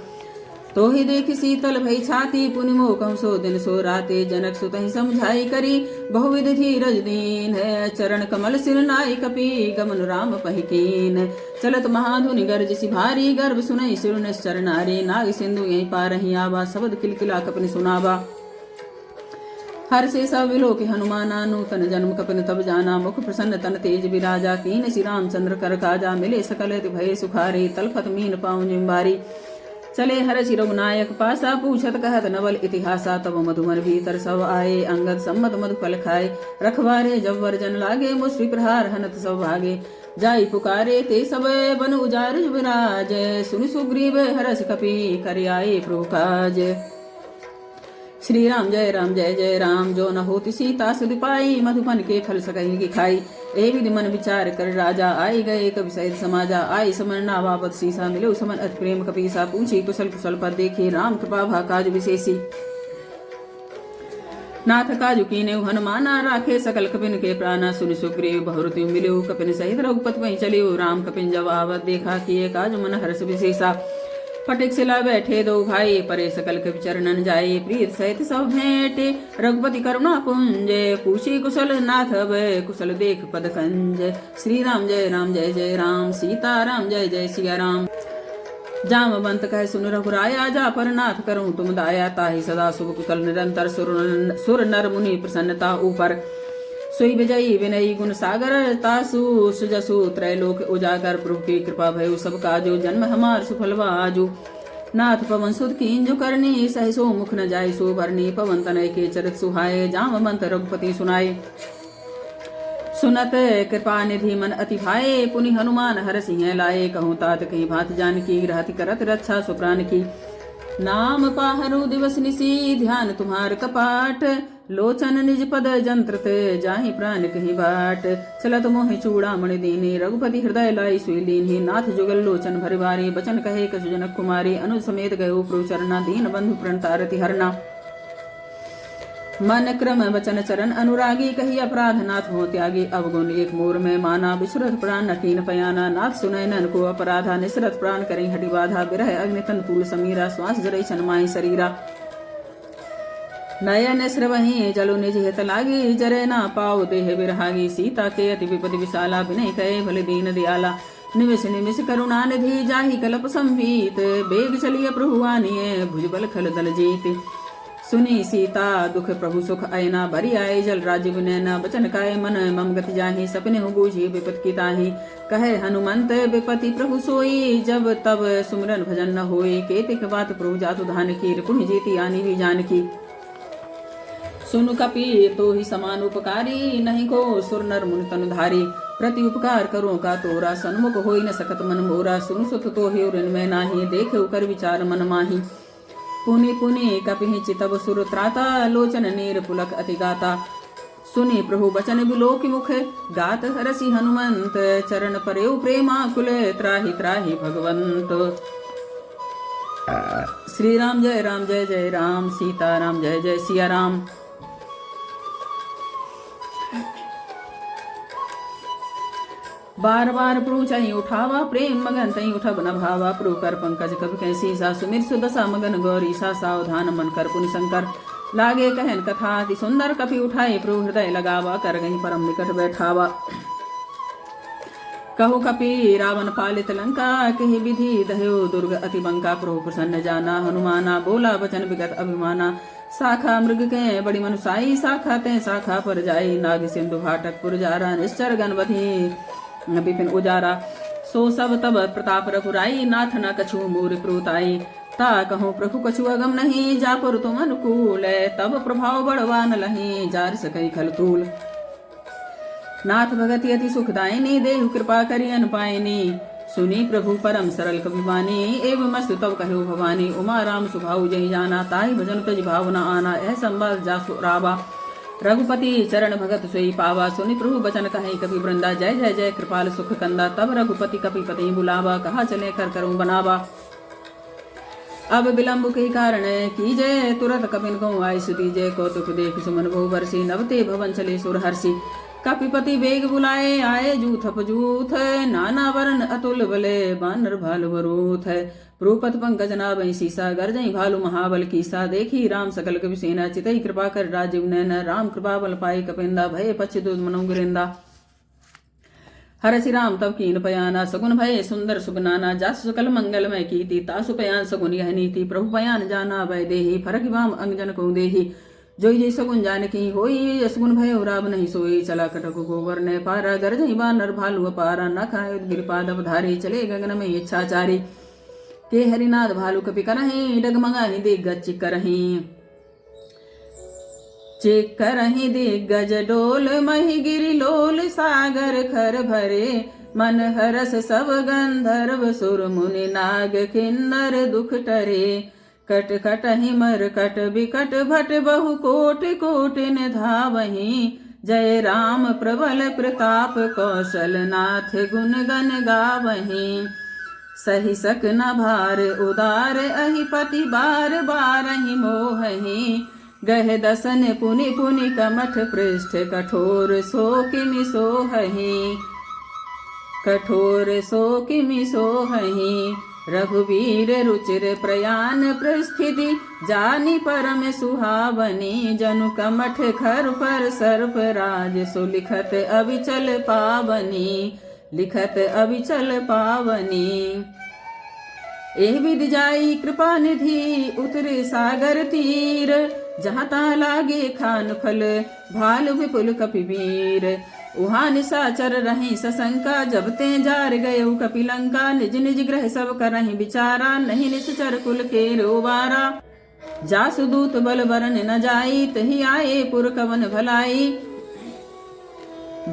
तो ही देख शीतल भई छाती, पुनि मोह कहूँ सो दिन सो राते। जनक सुत ही समझाई करी, बहुविध धीरज दीन है। चरण कमल सिर नाई, कपि गमन राम पहिकीन। चलत महाधुनि गर्ज सी भारी, गर्भ सुनई सिर निश्चर नारी। नाग सिंधु यहीं पारहि आवा, शब्द किलकिला कपि सुनावा। हर से सब विलोक हनुमाना, नूतन जन्म कपिन तब जाना। मुख प्रसन्न तन तेज विराजा, कीन श्री रामचंद्र कर काजा। मिले सकल भय सुखारे, तलफत मीन पाँव जिम्बारी। चले हरषि रघुनायक पासा, पूछत कहत नवल इतिहासा। तब मधुमन भीतर सब आए, अंगद सम्मत मधुफल खाए। रखवारे जब वर्जन लागे, मुश्री प्रहार हनत सब भागे। जाई पुकारे ते सब बन उजार जुबराज। सुनि सुग्रीव हरष कपि कर आए प्रभु काज। श्री राम जय जय राम, जो न होती सीता सुध पाई। मधुबन के फल सकही की खाई, ए विधि मन विचार कर राजा। आई गए कवि सहित समाजा, आई समन नावापत सीसा। मिलो समन अति प्रेम कपीसा, पूछी कुशल कुशल पद देखे। राम कृपा भा काज विशेषी। नाथ काजु कीने हनुमाना, राखे सकल कपिन के प्राणा। सुनि सुग्रीव बहुरति मिलो, कपिन सहित रघुपति वहीं चलियो। राम कपिन जब आवत देखा, किए काजु मन हर्ष विशेषा। फटिक सिला बैठे दो भाई, परे सकल कपि चरणन जाए। प्रीत सहित सब भेंटे, रघुपति करुणा पुंज। पूछी कुशल नाथ भय, कुशल देख पद कंज। श्री राम जय जय राम, सीता राम जय जय सिया राम। जामवंत कह सुन रघुराया, जा पर नाथ करूं तुम दाया। ताहि सदा शुभ कुशल निरंतर, सुर नर मुनि प्रसन्नता ऊपर। सोई विजयी विनयी गुण सागर, तासु सुजसु त्रैलोक उजागर। प्रभु की कृपा भयु सब काजो, जन्म हमार सुफल आजू। नाथ पवन सुत कीन जो करनी, सहसो मुख न जाय सो भरनी। पवन तनय के चरित सुहाए, जामवंत रघुपति सुनाए। सुनत कृपा निधि मन अति भाए, पुनि हनुमान हर सिंह लाए। कहूँ तात कहीं भात जानकी, रहति करत रक्षा सुप्राण की। नाम पाहरु दिवस निसी, ध्यान तुम्हार कपाट। लोचन निज पद जंत्रत, जाहि प्राण कहीं बाट। चलत मोहि चूड़ामणि दीनी, रघुपति हृदय लाई सुई लीन्ही। नाथ जुगल लोचन भरि बारी, बचन कहे कछु जनक कुमारी। अनुज समेत गयो प्रभु चरना, दीन बंधु प्रणतारति हरना। मन क्रम वचन चरण अनुरागी, कही अपराध नाथ हो त्यागी। अवगुण एक मोर में माना, विसुरत प्राण न कीन पयाना। नाथ सुनय नन को अपराधा, निसरत प्राण करें हटि बाधा। विरह अग्नि तन तूल समीरा, श्वास जरई छनमाहि शरीरा। नयन स्रवहि जलु निज हित लागी, जरे ना पाओ देह बिरहागी। सीता के अति विपति विशाला, विनय कहे भले दीन दयाला। निमिष निमिष करुणा निधि, जाहि कल्प संभीत। बेग चलिए प्रभु आनिए, भुजबल खल दल जीत। सुनी सीता दुख प्रभु सुख अयना, भरी आए जल राज्य विनयना। बचन काय मन मम गति जाहि, सपने हो बूझी विपत की ताहि। कहे हनुमंत विपति प्रभु सोई, जब तब सुमिरन भजन न होई। केतिक बात प्रभु जातु धान की, रिपुनि जीति आनी भी जानकी। सुनु कपि तो ही समान उपकारी, नहीं को सुर नर मुनि तनु धारी। प्रति उपकार करो का तोरा, सन्मुख होई न सकत मन मोरा। सुनु सुत तो ही उरन में नाही, देखे कर विचार मन माही। पुनि पुनि कपिहि चितव सुर त्राता लोचन नीर पुलक अति गाता सुनि प्रभु बचन बिलोक मुख गात हरसि हनुमंत चरण परेउ प्रेमाकुल त्राहि त्राहि भगवंत। श्री राम जय जय राम सीता राम जय जय सिया राम। बार बार प्रभु चाहि उठावा प्रेम मगन तई उठब न भावा प्रभु कर पंकज कब कैसी सा सुमिर सुदशा मगन गौरी सा सावधान मन कर पुनि शंकर लागे कहन कथा अति सुंदर कपि उठाए प्रभु हृदय लगावा कर गई परम निकट बैठावा। कहु कपि रावण पालित लंका कहि विधि दह्यो दुर्ग अति बंका प्रभु प्रसन्न जाना हनुमाना बोला वचन विगत अभिमाना शाखा मृग के बड़ी मनुसाई शाखा ते शाखा पर जाई नाग सिंधु भाटक पुरजारा निश्चर गणपति विपिन उजारा सो सब तब प्रताप रघुराई नाथ न कछु मूर प्रोताई ता कहूँ प्रभु कछु अगम नहीं जापुर तुम अनुकूल तब प्रभाव बड़वान लही जार सकई खलतूल नाथ भगति अति सुखदायिनी देहु कृपा करि अनुपायनी सुनी प्रभु परम सरल कविवानी एवं मस्तु तब कहु भवानी उमा राम सुभाऊ जय जाना ताहि भजन तज भावना आना यह संबल जासु रावा रघुपति चरण भगत सोई पावा सुनि प्रभु बचन कहि कपि वृंदा जय जय जय कृपाल सुख कंदा तब रघुपति कपि पति बुलावा कहा चले कर करूं बनावा अब विलंब के कारण कीजय तुरंत कपिन को आय सुती जय कौतुक देख सुमन बहु वर्षी नवते भवन चले सुर हर्षि कपिपति बेग बुलाए आए जूथ पजूथ नाना वर्ण अतुल बले बानर भालु वरूथ प्रूपत पंकज नाभि सीसा गर्जई भालु महाबल कीसा देखी राम सकल कपि सेना चितई कृपा कर राजीव नैन राम कृपा बल पाई कपिंदा भय पच्चित मनु गुरिंदा हरसि राम तब कीन पयाना सगुन भय सुंदर सुगनाना जासु सकल मंगलमय कीति तासु पयान सगुन यह नीति प्रभु पयान जाना वै देहि फरक वाम अंगजन को देहि जोई जय सगुन जानकी होई असगुन भय राम नहीं सोई चला कटक गोबर ने पारा गरजई बानर भालु अपारा न खाए गिरिपाद धारी चले गगन में इच्छाचारी के हरिनाथ भालु कपि करहि डगमगाहि दिग्गज करहि चिकरहि दिग्गज डोल महि गिरि लोल सागर खर भरे मन हरस सब गंधर्व सुर मुनि नाग किन्नर दुख टरे कट कटहि मर कट बिकट भट बहु कोट कोटिन धावहि जय राम प्रबल प्रताप कौशल नाथ गुण गण गावहि सही सक न भार उदार अहि पति बार बारहि मोहहि गह दसन पुनि पुनि कमठ पृष्ठ कठोर सो किमि सोहहि कठोर सो किमि सोहहि रघुवीर रुचिर प्रयान प्रस्थिति जानी परम सुहावनी जनु कमठ खर पर सर्प राज सो लिखत अविचल पावनी लिखत अविचल पावनी एह विधि जाई कृपा निधि उतरे सागर तीर जहाँ ता लागे खान फल भालु विपुल कपिवीर उहाँ निशाचर रही सशंका जब ते जार गये कपिलंका निज निज ग्रह सब करहि विचारा नहीं निश्चर कुल के रोबारा जासु दूत बल वरन न जाई तही आए पुर कवन भलाई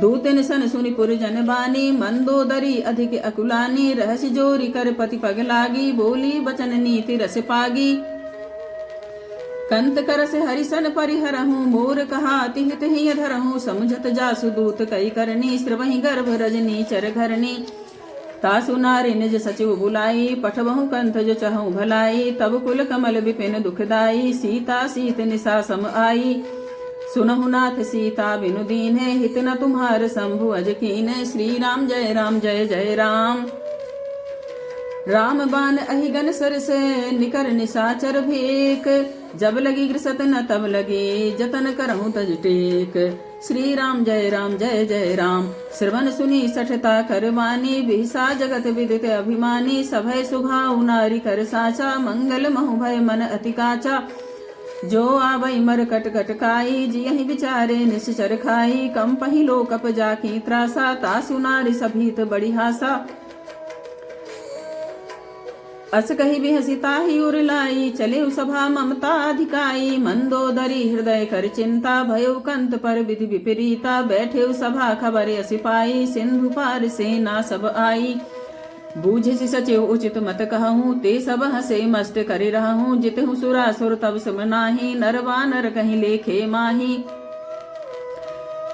दूतन सन सुनि पुर जन बानी मंदोदरी अधिक अकुलानी रहस्य जोरी कर पति पग लागी बोली बचन नीति रस पागी कंत कर से हरिसन परिहरहूँ मोर कहा तिह तिहि धरहूँ समझत जासु दूत कई करनी श्रवहि गर्भ रजनी चर घरनी तासु नारी निज सचिव बुलाई पठबहु कंथ जो चहु भलाई तब कुल कमल विपिन दुखदाई सीता सीत निशा सम आई सुनहु नाथ सीता बिनु दीन है हित न तुम्हार शंभु अज कीन श्री राम जय जय राम राम बान अहिगन सर से निकर निशाचर भेक जब लगी ग्रसत न तब लगी जतन करहूँ तज टेक श्री राम जय जय राम श्रवण सुनी सठता करवानी बिहसा जगत विदित अभिमानी सभय सुभाउ नारी कर साचा मंगल महु भय मन अति काचा जो आवई मर कट कट काई जियहि विचारे निश्चर खाई कम पहिलो कप जाकी त्रासा तासु नारी सभीत बड़ी हासा अस कही बिहसी ताहि उरलाई चले सभा ममता अधिकाई मंदोदरी हृदय कर चिंता भयो कंत पर विधि विपरीता बैठे सभा खबर सिपाही सिंधु पार सेना सब आई बूझि सचिव उचित मत कहूँ, ते सब हसे मस्त करे रहूँ। जितहु सुरासुर तब सम नाही, नर वानर कहीं लेखे माही।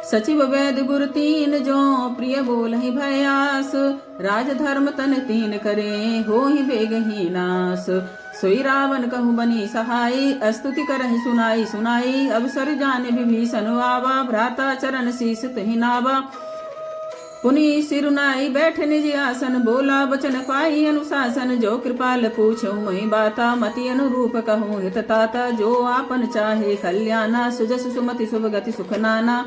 सचिव वैद गुर तीन जो, प्रिय बोलहि भयास। राजधर्म तन तीन करे, होहि बेगहि नास। सोई रावण कहूँ बनी सहाई, स्तुति करहि सुनाई सुनाई। अवसर जाने विभीषण आवा, भ्राता चरण शीस तहि नावा। पुनि सिरुनाई बैठ निज आसन, बोला बचन पाई अनुशासन। जो कृपाल पूछो मही बाता, मति अनुरूप कहूँ हित ताता। जो आपन चाहे कल्याणा, सुजस सुमति शुभ गति सुख नाना।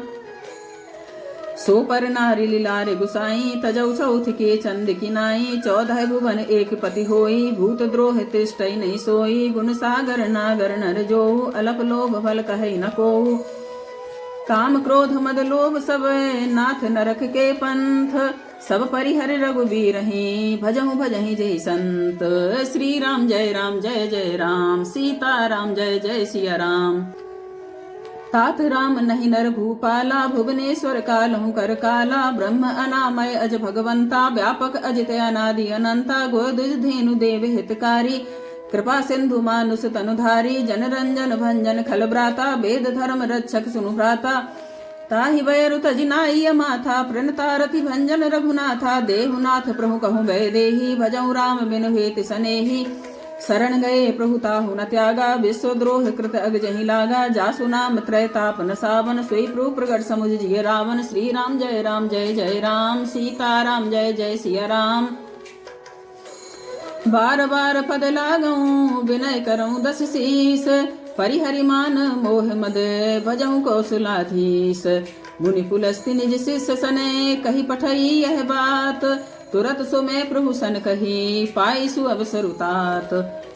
सो पर नारी लीलारे गुसाई, तजौ चौथ के चंद की नाई। 14 भुवन एक पति होई, भूत द्रोह तिष्ठई नहीं सोई। गुण सागर नागर नर जोऊ, अलप लोभ भल कहे न कोऊ। काम क्रोध मद लोभ सब, नाथ नरक के पंथ। सब परिहर रघुबीर ही, भजहु भजहि जय संत। श्री राम जय जय राम, सीता राम जय जय सिया राम। तात राम नहीं नर भूपाला, भुवनेश्वर कालहु कर काला। ब्रह्म अनामय अज भगवंता, व्यापक अजित अनादि अनंता। गोदुज धेनु देव हितकारी, कृपा सिंधु मानुष तनुधारी। जन रंजन भंजन खल ब्राता, वेद धर्म रक्षक सुनु भ्राता। ताहि वैरु तजिनाई माथा, प्रणता रति भंजन रघुनाथा। देहुनाथ प्रभु कहूँ भय देहि, भजऊ राम बिनु हेति सनेहि। शरण गए प्रभु ताहु न त्यागा, विश्वद्रोह कृत अग जहि लागा। जासु नाम त्रैताप न सावन, सोई प्रभु प्रगट समुझ जिय रावण। श्री राम जय जय राम, सीता राम जय जय सिया राम। बार बार पद लागऊं, विनय करऊं 10 शीस। परिहरिमान मोह मद, भजऊं कौशलाधीश। मुनि पुलस्ति निज शिष्य सने, कही पठई यह बात। तुरत सो मैं प्रभु सन कही, पाई सु अवसर उतात।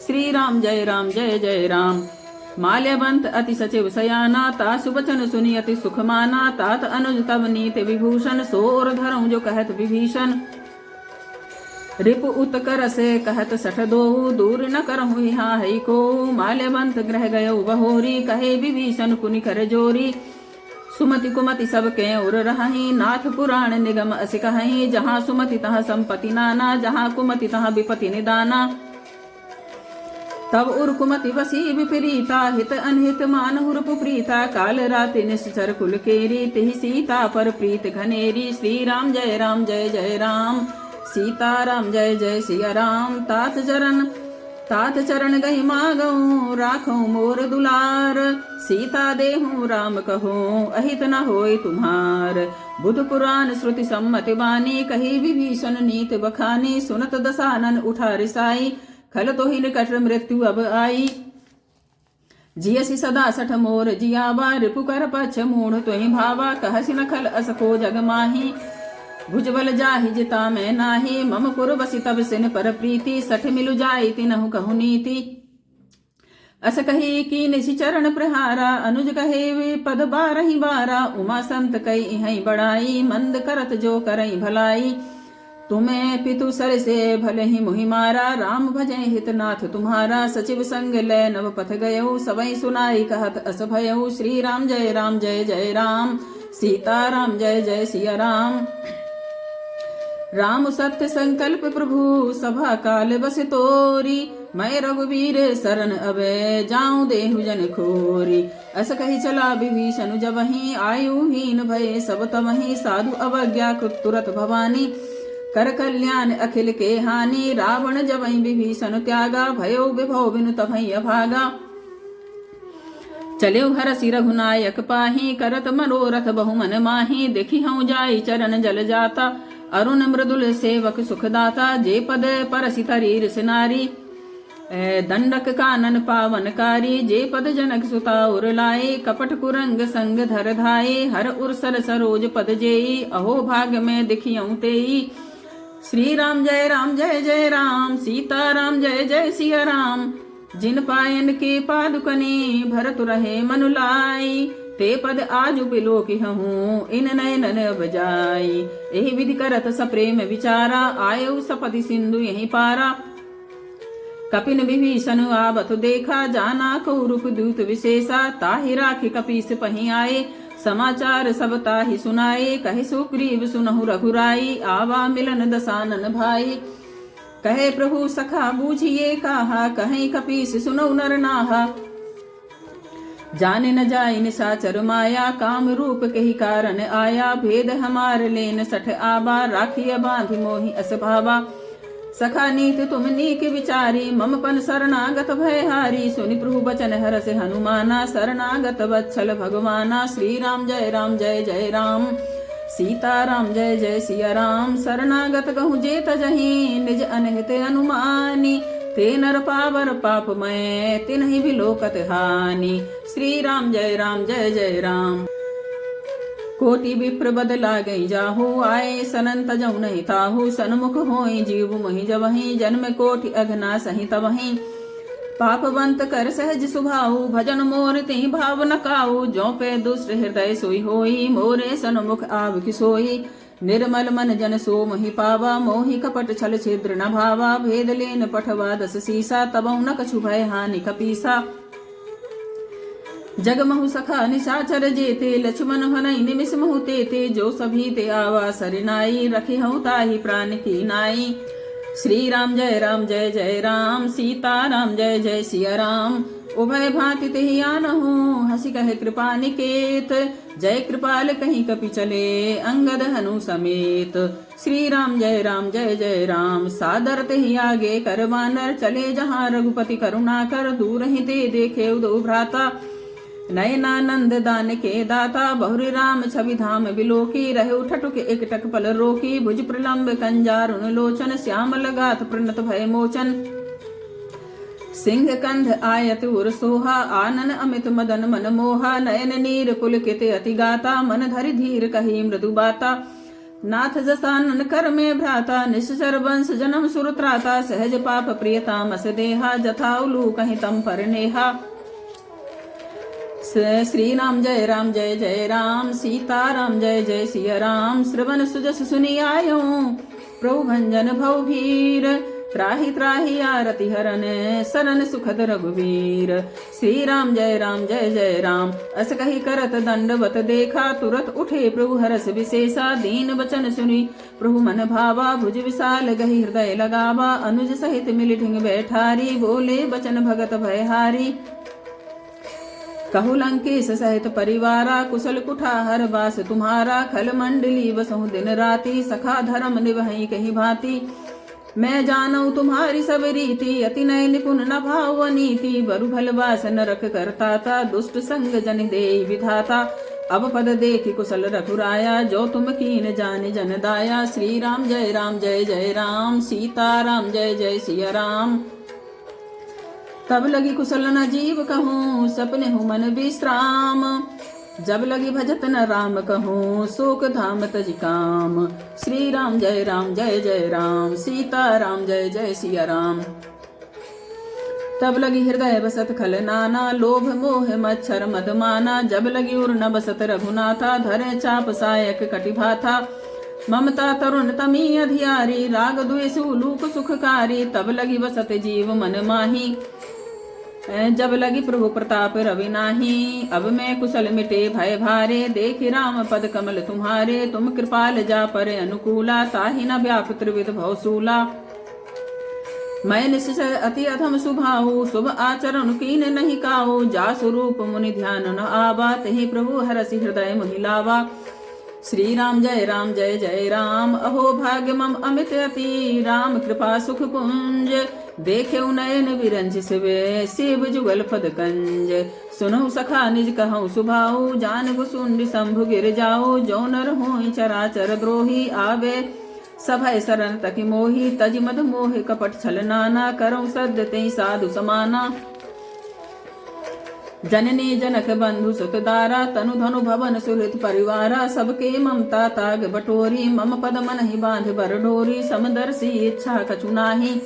श्री राम जय जय राम। माल्यवंत अति सचिव सयाना, तासु बचन सुनि अति सुख माना। तात अनुज तब नीति विभूषण, सोर धरऊं जो कहत विभीषण। रिपु उत्कर से कहत सठ दोहु, दूर न करहु यहाँ है को। माल्यवंत ग्रह गयो बहोरी, कहे विभीषण पुनि कर जोरी। सुमति कुमति सब के उर रही, नाथ पुराण निगम अस कहीं। जहाँ सुमति तहाँ संपत्ति नाना, जहाँ कुमति तहाँ विपति निदाना। तब उर कुमति बसी विपरीता, हित अनहित मानहु रूप प्रीता। काल राति निश्चर कुल केरी, तिहि सीता पर प्रीत घनेरी। श्री राम जय जय राम, सीता राम जय जय सिया राम। तात चरण गही मागऊं, राखऊं मोर दुलार। सीता देहूं राम कहूं, अहित न होय तुम्हार। बुध पुराण श्रुति सम्मति बानी, कही विभीषण नीत बखानी। सुनत दसानन उठा रिसाई, खल तो ही निकट मृत्यु अब आई। जियसि सदा सठ मोर जियावा, रिपु कर पछ मूढ़ तुहि भावा। कहसि न खल असको जग माही, भुजबल जाहि जिता मैं नाही। मम पुर बसी तब सिन पर प्रीति, सठ मिलु जाई तिनहु कहु नीति। अस कही की निशि चरण प्रहारा, अनुज कहे वे पद 12 बारा। उमा संत कई इहै बड़ाई, मंद करत जो करई भलाई। तुम्हें पितु सर से भले ही मुहि मारा, राम भजै हितनाथ तुम्हारा। सचिव संग लय नव पथ गयऊ, सबई सुनाई कहत अस भयऊ। श्री राम जय जय राम, सीता राम जय जय सिया राम। राम सत्य संकल्प प्रभु, सभा काल बस तोरी। मैं रघुवीर शरण अबे, जाऊं देहु जन खोरी। अस कही चला विभीषण जबहि, आयुहीन भय सब तमहि। साधु अवज्ञा कृत तुरत भवानी, कर कल्याण अखिल के हानि। रावण जबहि विभीषण त्यागा, भयो विभव बिनु तभहि अभागा। चले हरसि रघुनायक पाही, करत मनोरथ बहु मन माही। देखी हूँ जाई चरण जल जाता, अरुण मृदुल सेवक सुखदाता। जे पद परसि तरीर सिनारी, दंडक कानन पावनकारी। जे पद जनक सुता उर लाए, कपट कुरंग संग धर धाये। हर उर्सर सरोज पद जेई, अहो भाग्य में दिखियऊं तेई। श्री राम जय जय राम, सीता राम जय जय सिया राम। जिन पायन के पादुकनी, भरत रहे मनुलाई। ते पद आजु बिलो की हूँ, इन नयन बजाई। यही विधि करत सप्रेम विचारा, आयु सपति सिंधु यही पारा। कपिन विभीषण आवत देखा, जाना को रूप दूत विशेषा। ताहि राखि कपीस पहि आए, समाचार सब ताहि सुनाए। कहि सुग्रीव सुनहु रघुराई, आवा मिलन दसानन भाई। कहे प्रभु सखा बूझिए काहा, कहीं कपीस सुनो नर नाहा। जाने न जाय निशाचर माया, काम रूप कही कारण आया। भेद हमार लेन सठ आबा, राखिय बांधि मोहि अस भावा। सखा नीत तुम नीक विचारी, मम पन शरणागत भय हारी। सुनि प्रभु बचन हरस हनुमाना, शरणागत वत्सल भगवाना। श्री राम जय जय राम, सीता राम जय जय सिया राम। शरणागत कहूँ जे तजहि, निज अनहित अनुमानी। ते नर पावर पाप मैं, तिन्हि भी लोकत हानि। श्री राम जय जय राम। कोटि विप्र बदला गई जाहू, आए सनन तजहु नहीं ताहू। सन्मुख होई जीव मोहि जबहि, जन्म कोटि अघना सहि तबहि। पापवंत कर सहज सुभाऊ, भजन मोर तिहि भाव न काऊ। जो पे दुष्ट हृदय सोई होई, मोरे सन्मुख आव किसोई। निर्मल मन जन सो मोहि पावा, मोहि कपट छल छिद्र न भावा। भेद लेन पठवा दस सीसा, तबौ न कछु भय हानि कपीसा। जग महु सखा निशाचर जेते, लक्ष्मण हनई निमिष महु तेते। जो सभी ते आवा सरिनाई, रखी हूँ ताहि प्राण की नाई। श्री राम जय जय राम, सीता राम जय जय सिया राम। उभय भांति तेहि आनहु, हसी कहे कृपा निकेत। जय कृपाल कहीं कपि चले, अंगद हनु समेत। श्री राम जय जय राम, सादर तेहि आगे कर वानर। चले जहाँ रघुपति करुणा कर, दूर ही ते देखे उदो भ्राता। नयनानंद दान के दाता, बहुरी राम छवि धाम बिलोकी। रहे उठटुक एकटक पल रोकी, भुज प्रलंब कंजारुन लोचन। श्याम लगात प्रणत भय मोचन, सिंह कंध आयत उर सोहा। आनन अमित मदन मन मोहा, नयन नीर पुलकित अति गाता। मन धरि धीर कही मृदु बाता, नाथ जसानन कर में भ्राता। निश्चर वंश जन्म सुर त्राता, सहज पाप प्रियता मस देहा। जथा उलू कहीं तम पर नेहा। श्री राम जय जय राम, सीता राम जय जय सिया राम। श्रवण सुजस सुनि आयो, प्रभु भंजन भव भीर। त्राहि त्राहि आरति हरन, सरन सुखद रघुवीर। श्री राम जय जय राम, अस कही करत दंडवत देखा। तुरत उठे प्रभु हरस विशेषा, दीन वचन सुनी प्रभु मन भावा। भुज विशाल गही हृदय लगावा, अनुज सहित मिलि ढिंग बैठारी। बोले बचन भगत भयहारी, कहु लंकेश सहित परिवारा। कुशल कुठार बास तुम्हारा, खल मंडली बसहु दिन राति। सखा धर्म निवहि कही भांति, मैं जानऊ तुम्हारी सब रीति। अति नय निपुण न भाव नीति, बरु भल बास नरक करताता। दुष्ट संग जन देहि विधाता, अब पद देखि कुशल रघुराया। जो तुम कीन जानि जन दाया। श्री राम जय जय राम, सीता राम जय जय सिया राम। तब लगी कुशल न जीव कहूँ, सपने हूँ मन विश्राम। जब लगी भजत न राम कहूँ, शोक धाम तज काम। श्री राम जय जय राम, सीता राम जय जय सिया राम। तब लगी हृदय बसत खल नाना, लोभ मोह मच्छर मदमाना। जब लगी उर न बसत रघुनाथा, धरे चाप सायक कटिभाथा। ममता तरुण तमी अधियारी, राग द्वेष उलूक सुखकारी। तब लगी बसत जीव मन माही, जब लगी प्रभु प्रताप रवि नाही। अब मैं कुशल मिटे भय भारे, देख राम पद कमल तुम्हारे। तुम कृपाल जा पर अनुकूला, ताहि न व्याप त्रिविध भवसूला। मैं निश्चय अति अधम सुभाऊ, शुभ आचरण कीन नहीं काऊ। जा स्वरूप मुनि ध्यान न आवा, तहि प्रभु हरसि हृदय मोहि लावा। श्री राम जय जय राम, अहो भाग्य मम अमित अति। राम कृपा सुख पुंज, देखे नयन विरंज शिवे। शिव जुगल पद कंज, सुनहु सखा निज कहूँ सुभाऊ। जान गुसुंड शंभु गिर जाओ, जो नर होई चराचर द्रोही। आवे सभय शरण तकि मोहि, तज मद मोह कपट छल नाना। करऊँ सद्य तेहि साधु समाना, जननी जनक बंधु सुत दारा। तनु धनु भवन सुहृत परिवारा, सबके ममता ताग बटोरी। मम पद मन ही बांध बर डोरी, समदर्शी इच्छा कछु नाही।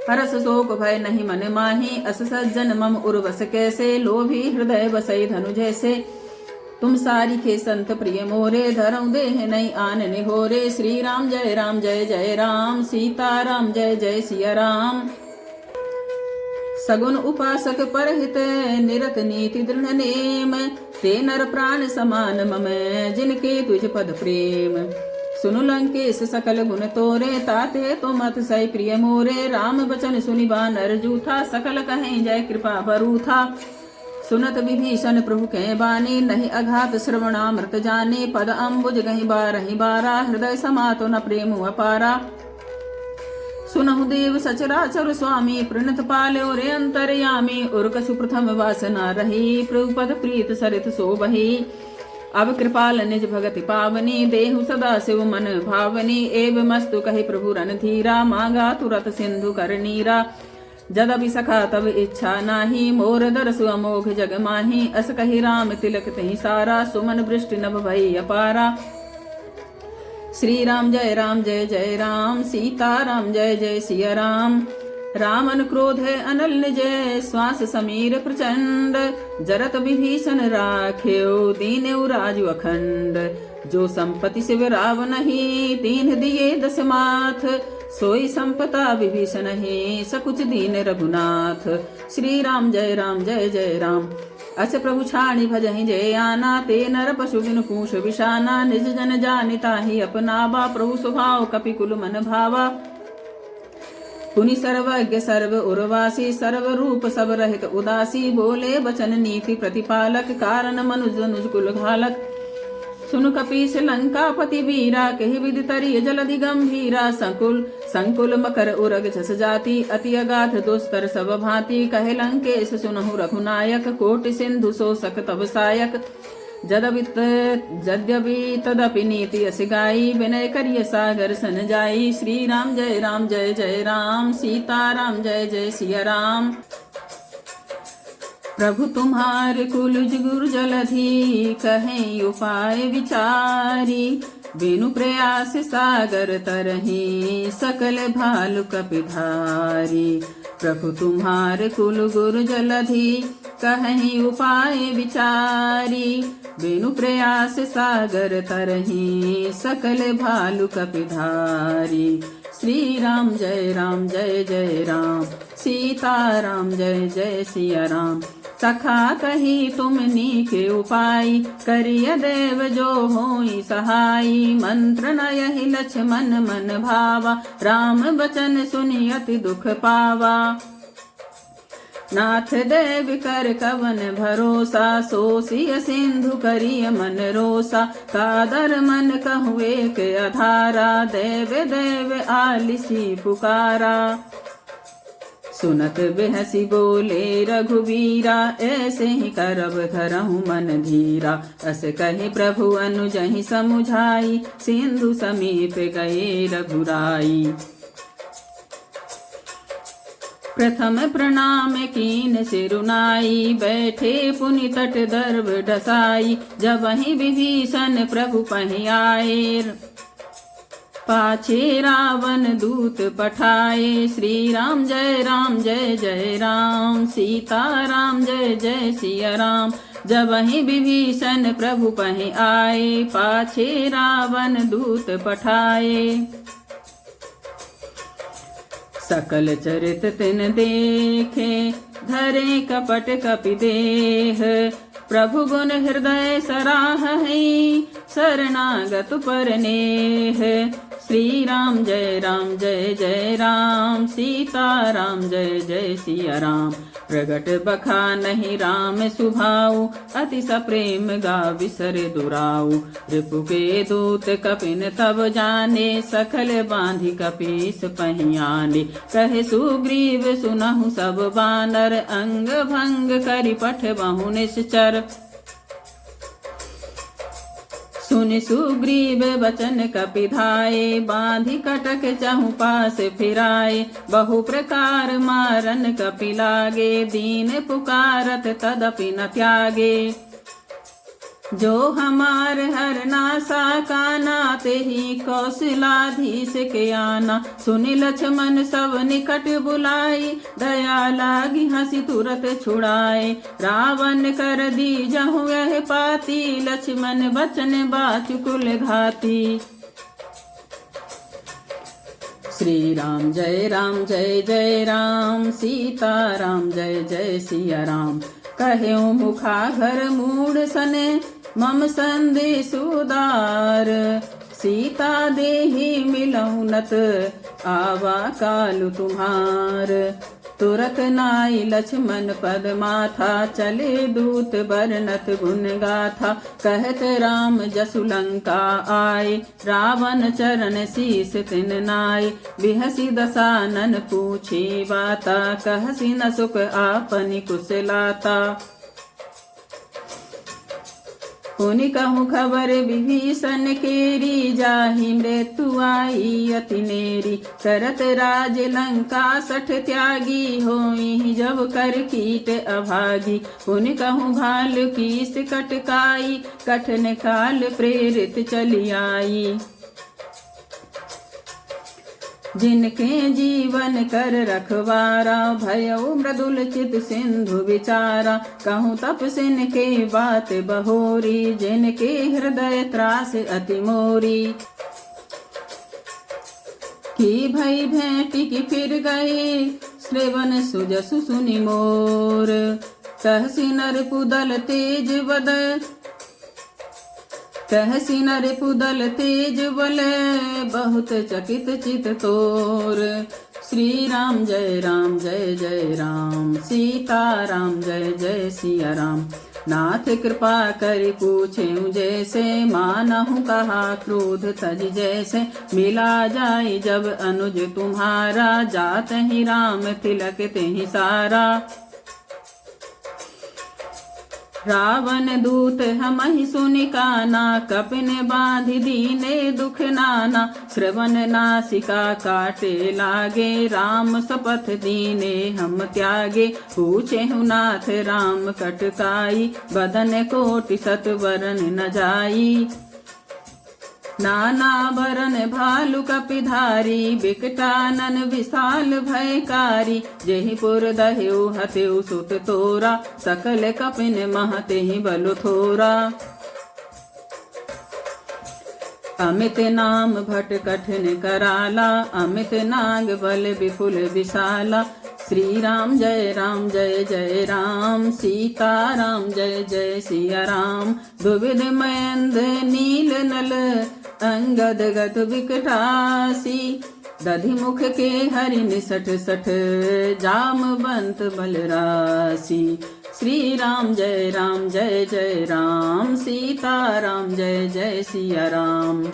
हरस शोक भय नहीं मन माही, अस सज्जन मम उर्वस कैसे। लोभी हृदय बसई धनु जैसे, तुम सारी के संत प्रिय मोरे। धरऊँ देह नहीं आन निहोरे। श्री राम जय जय राम, सीता राम जय जय सिया राम। सगुन उपासक परहित, निरत नीति दृढ़ नेम। ते नर प्राण समान मम, जिनके तुझ पद प्रेम। सुनु लंकेश सकल गुण तोरे, ताते तो मत सही प्रिय मोरे। राम बचन सुनि बानर जूथा, सकल कहें जय कृपा बरूथा। सुनत विभीषण प्रभु के बानी, नहीं अघात श्रवणामृत जाने। पद अम्बुज गहि बारहि बारा, हृदय समातो न प्रेम अपारा। सुनहु देव सचराचर स्वामी, प्रणत पाल्यो रे अंतरयामी। उर्कसु प्रथम वासना रही, प्रभुपद प्रीत सरित सोबही। अब कृपाल निज भगति पावनी, देहु सदा शिव मन भावनी। एव मस्तु कहि प्रभु रणधीरा, मांगा तुरत सिंधु कर नीरा। जदपि सखा तब इच्छा नाही, मोर दरसु अमोघ जग माही। अस कहि राम तिलक तहि सारा, सुमन वृष्टि नभ भई अपारा। श्री राम जय जय राम, सीता राम जय जय सिया राम। रामन क्रोध है अनल जय, श्वास समीर प्रचंड। जरत विभीषण राख्यो, दीनेउ राजु अखंड। जो संपत्ति शिव रावण ही, दीन दिए दस माथ। सोई संपता विभीषण ही, सकुच दीन रघुनाथ। श्री राम जय जय राम। अस प्रभु छाणी भजहि जय आना, ते नर पशु बिनु पूछ विषाना। निज जन जानिता ही अपनावा, प्रभु स्वभाव कपि कुल मन भावा। पुनि सर्वज्ञ सर्व उर्वासी, सर्व रूप सब रहित उदासी। बोले बचन नीति प्रतिपालक, कारण मनुज अनुज कुल घालक। सुनु कपीस लंकापति वीरा, कहि विधि तरिय जलधि गंभीरा। संकुल मकर उरग जस जाति, अति अगाध दोस्तर सब भांति। कहे लंकेश सुनहु रघुनायक, कोटि सिंधु शोषक तब सायक। यद्यपि तदपि नीति अस गाई, विनय करिय सागर सन जाई। श्री राम जय जय राम, सीता राम जय जय सिया राम। प्रभु तुम्हारे कुल जुगुर जलधि, कहें उपाय विचारी। बिनु प्रयास सागर तरही, सकल भालु कपिधारी। प्रभु तुम्हारे कुल गुरु जलधि, कहें उपाय विचारी। बिनु प्रयास सागर तरही, सकल भालु कपिधारी। श्री राम जय जय राम, सीता राम जय जय सिया राम। सखा कही तुम नीके उपाय, करिय देव जो होई सहाई। मंत्र न यही लक्ष्मण मन भावा, राम बचन सुनि अति दुख पावा। नाथ देव कर कवन भरोसा, सोसिय सिंधु करिय मन रोसा। कादर मन कहु एक अधारा, देव देव आलिसी पुकारा। सुनत बेहसी बोले रघुवीरा, ऐसे ही करब धरहु मन धीरा। अस कहि प्रभु अनुजहि समुझाई, सिंधु समीप गए रघुराई। प्रथम प्रणाम कीन सिरुनाई, बैठे पुनि तट दर्भ ढसाई। जबहि विभीषण प्रभु पहि आए, पाछे रावण दूत पठाए। श्री राम जय जय राम, सीता राम जय जय सिया राम। जबहि विभीषण प्रभु पहि आए, पाछे रावण दूत पठाए। सकल चरित तिन देखे, धरे कपट कपि देह। प्रभु गुण हृदय सराहहि, शरणागत पर नेह। श्री राम जय जय राम, सीता राम जय जय सिया राम। प्रगट बखा नहीं राम सुभाऊ, अति सप्रेम गा विसर दुराऊ। रिपु के दूत कपिन तब जाने, सकल बांधि कपीस पहियाने। कहे सुग्रीव सुनहु सब बानर, अंग भंग करि पठबहु निश्चर। सुनि सुग्रीव बचन कपिधाए, बांधि कटक चहु पास फिराए। बहु प्रकार मारन कपि लागे, दीन पुकारत तदपि न त्यागे। जो हमार हर नासा काना, तेहि कौशलाधीश के आना। सुनि लक्ष्मण सब निकट बुलाई, दया लागी हंसी तुरत छुड़ाए। रावण कर दीजहु यह पाती, लक्ष्मण बचन बाचु कुल घाती। श्री राम जय जय राम, सीता राम जय जय सिया राम। कहेउ मुखा घर मूढ़ सने, मम संदेश उदार। सीता देहि मिलौनत आवा कालु तुम्हार। तुरत नाई लक्ष्मण पद माथा चले दूत बरनत गुण गाथा। कहत राम जसु लंका आए रावण चरण शीस तिन नाय। बिहसी दसानन पूछे बाता कहसी न सुख आपनि कुशलाता। पुनि कहूँ खबर विभीषण केरी जाहि मृत्यु आई अति नेरी। करत राज लंका सठ त्यागी होई जब कर कीट अभागी। पुनि कहूँ भालु कीस कटकाई कठिन काल प्रेरित चली आई। जिनके जीवन कर रखवारा भयउ मृदुल चित सिंधु विचारा। कहूँ तपसिन के बात बहोरी जिनके हृदय त्रास अति मोरी। की भई भेंटी की फिर गए श्रेवन सुजसु सुनि मोर। कहसी नर पुदल तेज बद कहसी नर पुदल तेज बल बहुत चकित चित तोर। श्री राम जय राम सीता राम जय जय सिया राम। नाथ कृपा करि पूछें जैसे मानहु कहा क्रोध तज जैसे। मिला जाय जब अनुज तुम्हारा जात ही राम तिलक तेहि सारा। रावण दूत हमहि सुनि काना कपिन बांधि दीने दुख नाना। श्रवण नासिका काटे लागे राम शपथ दीने हम त्यागे। पूछे नाथ राम कटकाई बदन कोटि सत वरन न जाई। नाना भरन भालु कपिधारी बिकटानन विशाल भयकारी। जेहि पुर दह्यु हत्यु सुत तोरा सकल कपिन महतेहि बलु थोरा। अमित नाम भट कठिन कराला अमित नाग बल विपुल विशाला। श्री राम जय जय राम सीता राम जय जय सिया राम। दुविध मयंद नील नल अंगद गत विकटासी। दधि मुख के हरि निसठ सठ जामवंत बलरासी। श्री राम जय जय राम सीता राम जय जय सिया राम।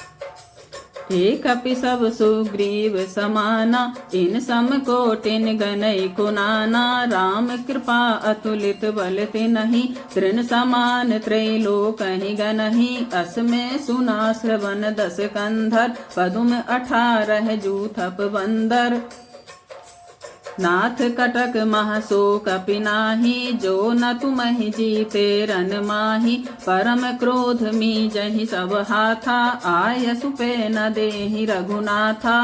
हे कपि सब सुग्रीव समाना इन सम कोटिन गनई कुनाना। राम कृपा अतुलित बल तिन्हि तृण समान त्रैलोकहि गनहि। अस में सुना श्रवण दस कंधर पदुम 18 जूथप बंदर। नाथ कटक महसो कपि नाही जो न तुमहि जीते रन माही। परम क्रोध मी जहि सब हाथा आय सुपे न देहि रघुनाथा।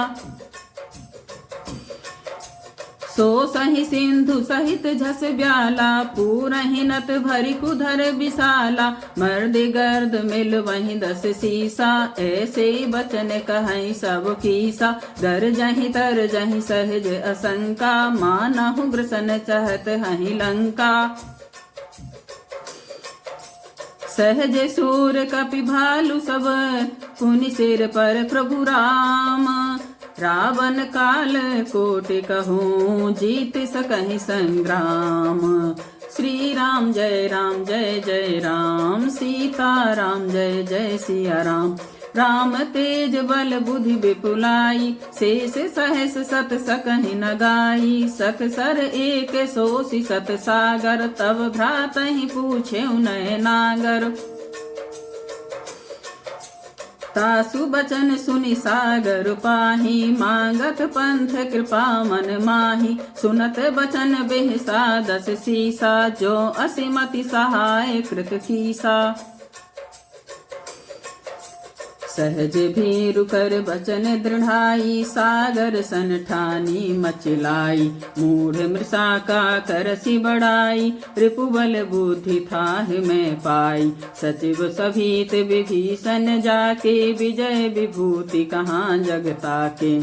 सो सहि सिंधु सहित झस ब्याला पूरहि नत भरि कुधर विशाला। मर्द गर्द मिल वहीं 10 सीसा ऐसे बचन कहई सब कीसा। गर जहि तर जहि सहज असंका मानहु ग्रसन चहत हहि लंका। सहज सूर कपि भालु सब पुनि सिर पर प्रभु राम। रावण काल कोटि कहूँ जीत सकहि संग्राम। श्री राम जय जय राम सीता राम जय जय सिया राम। राम तेज बल बुद्धि विपुलाई शेष सहस सत सकहि न गाई। सक सर एक सोसी सत सागर तब भ्रातहि पूछे नय नागर। तासु बचन सुनि सागर पाही मांगत पंथ कृपा मन माही। सुनत बचन बेहसा 10 सीसा जो असिमति सहाय कृत कीसा। सहज भीरु कर बचन दृढ़ाई सागर सन ठानी मचलाई। मूढ़ मृषा का करसी बढ़ाई रिपुबल बुद्धि थाह में पाई। सचिव सभीत विभीषण जाके विजय विभूति कहाँ जगता के।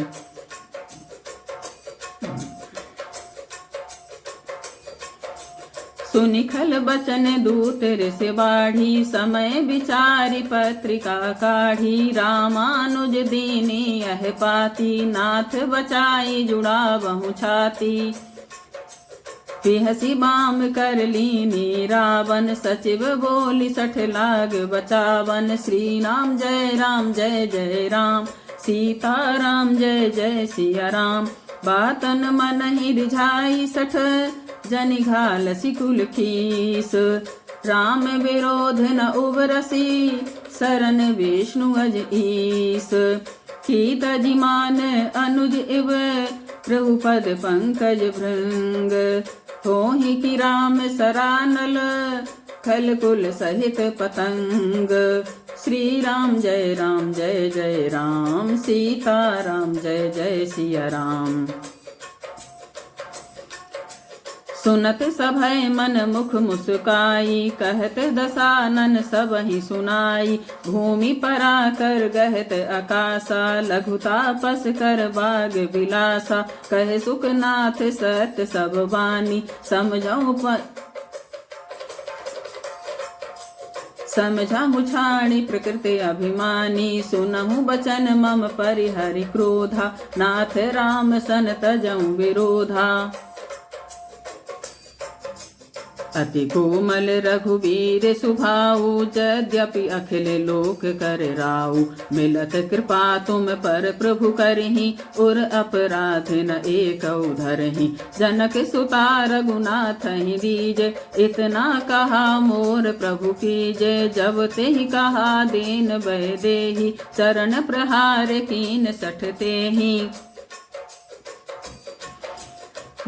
सुनि खल बचन दूत ऋष बाढ़ी, समय विचारी पत्रिका काढ़ी। रामानुज दीनी यह पाती, नाथ बचाई जुड़ा बहु छाती। पिहसी बाम कर लीनी रावण, सचिव बोली सठ लाग बचावन। श्री राम जय जय राम, सीता राम जय जय सिया राम। बातन मन ही रिझाई सठ, जनि घाल सिकुल खीस। राम विरोध न उबरसी, शरण विष्णु अज ईस। कीत जिमान अनुज इव, प्रभुपद पंकज भृंग। होहि कि राम सरानल, खल कुल सहित पतंग। श्री राम जय जय राम, सीता राम जय जय सिया राम। सुनत सभय मन मुख मुस्काई, कहत दसानन सब ही सुनाई। भूमि परा कर गहत आकाशा, लघुता पस कर बाग विलासा। कहे सुखनाथ सत्य सब बानी, समझाहु छाणी प्रकृति अभिमानी। सुनहु बचन मम परिहरि क्रोधा, नाथ राम सन तजऊ विरोधा। अति कोमल रघुवीर सुभाऊ, यद्यपि अखिल लोक कर राऊ। मिलत कृपा तुम पर प्रभु करहि, उर अपराध न एक धरहि। जनक सुता रघुनाथ ही दीजे, इतना कहा मोर प्रभु कीजे। जब तेहि कहा दीन बय देहि, चरण प्रहार कीन सठ तेहि।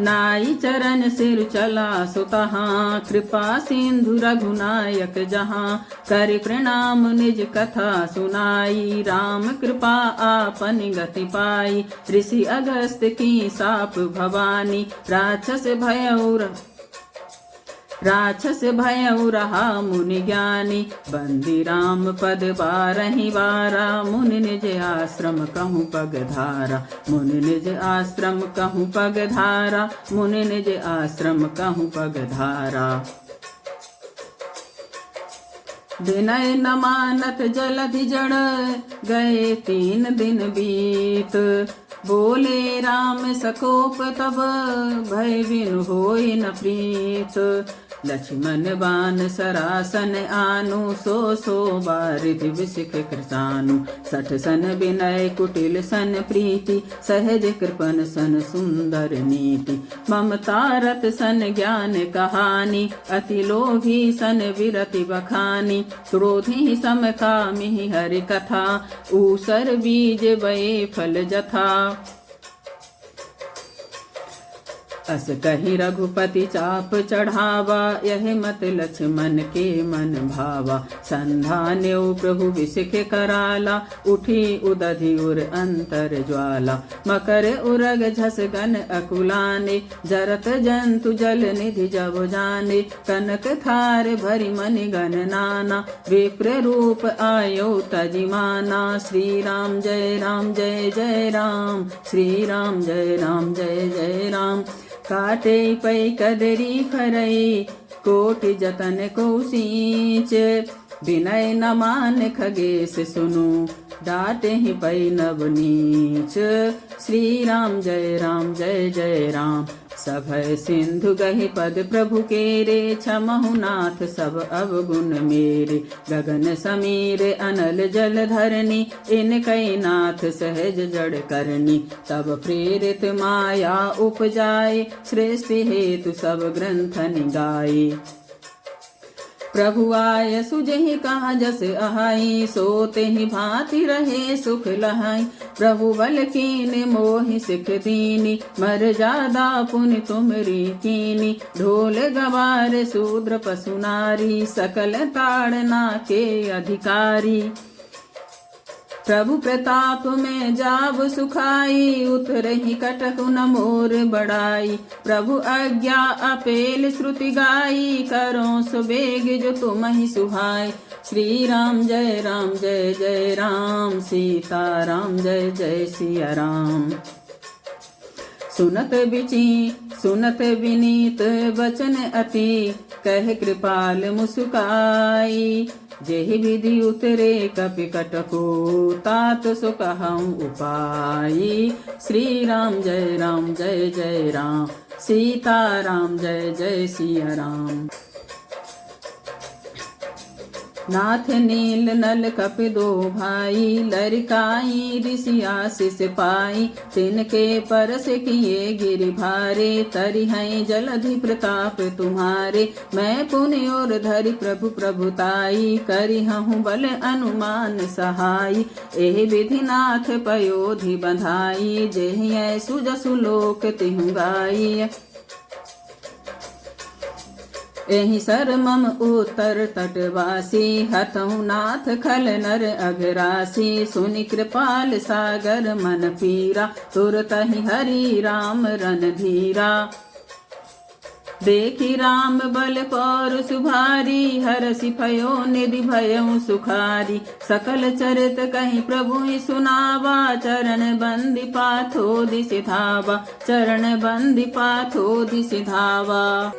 नाई चरण सिर चला सुतहाँ, कृपा सिंधु रघुनायक जहाँ। कर प्रणाम निज कथा सुनाई, राम कृपा आपन गति पाई। ऋषि अगस्त की साप भवानी, राक्षस भयउ रहा मुनि ज्ञानी। बंदी राम पद बारहि बारा, मुनि निज आश्रम कहूँ पग धारा। मुनि निज आश्रम कहूँ पग धारा, मुनि निज आश्रम कहूँ पग धारा। विनय न मानत जलधि जड़, गए 3 दिन बीत। बोले राम सकोप तब, भय बिनु होय न प्रीत। लक्ष्मण बान सरासन आनु, सो बारिधि विसिख कृतानु। 60 सन विनय कुटिल सन प्रीति, सहज कृपन सन सुंदर नीति। ममता रत सन ज्ञान कहानी, अति लोभी सन विरति बखानी। क्रोधी सम कामि हरि कथा, ऊसर बीज बये फल जथा। अस कही रघुपति चाप चढ़ावा, यह मत लक्ष्मण के मन भावा। संधान्यो प्रभु विसिख कराला, उठी उदधि उर अंतर ज्वाला। मकर उरग झस गन अकुलाने, जरत जंतु जल निधि जब जाने। कनक थार भरि मनि गण नाना, विप्र रूप आयो तजिमाना। श्री राम जय जय राम, श्री राम जय जय राम। काटे पै कदरी फरई, कोटि जतन को सींच। विनय न मान खगेश सुनु, डाटे ही पै नव नीच। श्री राम जय जय राम। सभय सिंधु गहि पद प्रभु केरे, क्षमहु नाथ सब अवगुण मेरे। गगन समीर अनल जल धरनी, इनकै नाथ सहज जड़ करनी। तब प्रेरित माया उपजाए, सृष्टि हेतु सब ग्रंथन गाए। प्रभु आय सुजहि कहा जस अहाई, सोते ही भांति रहे सुख लहाई। प्रभु बल कीन मोहि सिख दीनी, मर्यादा पुनि तुमरी कीनी। ढोल गवार शूद्र पशु नारी, सकल ताड़ना के अधिकारी। प्रभु प्रताप में जाव सुखाई, उतरहि कटकु न मोर बड़ाई। प्रभु आज्ञा अपेल श्रुति गाई, करो सुबेग जो तुमहि सुहाई। श्री राम जय जय राम, सीता राम जय जय सिया राम। सुनत विनीत बचन अति, कह कृपाल मुस्काई। जेहि विधि उतरे कपि कटको, तात सो कहऊँ उपाई। श्री राम जय जय राम, सीता राम जय जय सिया राम। नाथ नील नल कपि दो भाई, लरिकाई ऋषि आशीष पाई। तिनके परस किए गिरि भारे, तरिहै जलधि प्रताप तुम्हारे। मैं पुनि और धरि प्रभु प्रभुताई, करिहूँ बल अनुमान सहाई। एहि विधि नाथ पयोधि बंधाई, जेहि सुजसु लोक तिहु गाई। एहि सर मम उत्तर तटवासी, हतहु नाथ खल नर अघरासी। सुनि कृपाल सागर मन पीरा, तुरतहि हरि राम रणधीरा। देखि राम बल पौरुष भारी, हरषि भयो निधि भयउ सुखारी। सकल चरित कहि प्रभु सुनावा, चरण बंदी पाथो दिसि धावा। चरण बंदी पाथो दिसि धावा।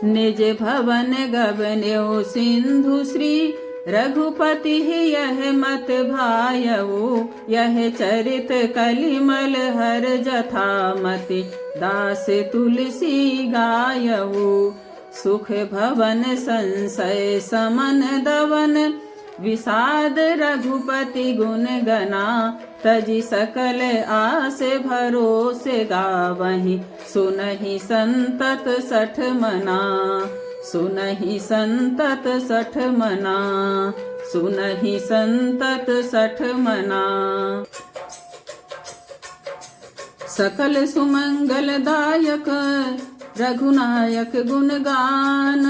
निज भवन गबन्यो सिंधु श्री, रघुपति यह मत भायऊ। यह चरित कलिमल हर जथा मति, दास तुलसी गायऊ। सुख भवन संशय समन दवन, विषाद रघुपति गुण गना। तजि सकल आस भरोसे गावहि, सुनहि संतत सठ मना। सुनहि संतत सठ मना, सुनहि संतत सठ मना। सकल सुमंगल दायक, रघुनायक गुणगान।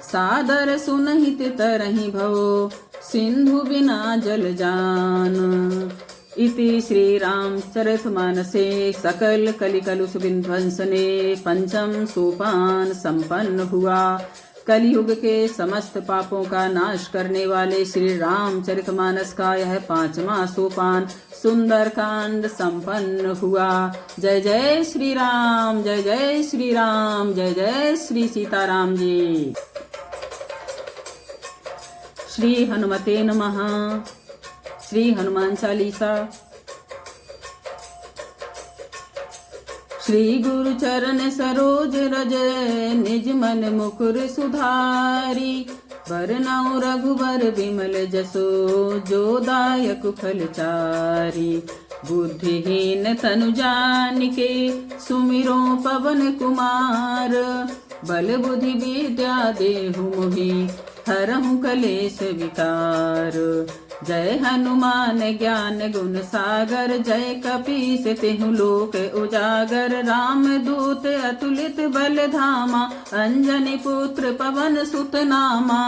सादर सुनहित तरहि भवो, सिंधु बिना जल जान। इति श्री रामचरितमानसे सकल कलिकलुष विध्वंसने पंचम सोपान संपन्न हुआ। कलयुग के समस्त पापों का नाश करने वाले श्री रामचरितमानस का यह पांचवा सोपान सुंदर कांड संपन्न हुआ। जय जय श्री राम, जय जय श्री राम, जय जय श्री सीताराम जी। श्री हनुमते नमः। श्री हनुमान चालीसा। श्री गुरु चरण सरोज रज, निज मन मुकुर सुधारी। बरनउँ रघुबर बिमल जसो, जो दायक फल चारि। बुद्धिहीन तनु जानिके, सुमिरो पवन कुमार। बल बुद्धि विद्या देहु मोहि, हरहु कलेश विकार। जय हनुमान ज्ञान गुण सागर, जय कपीस तिहु लोक उजागर। राम दूत अतुलित बल धामा, अंजनी पुत्र पवन सुत नामा।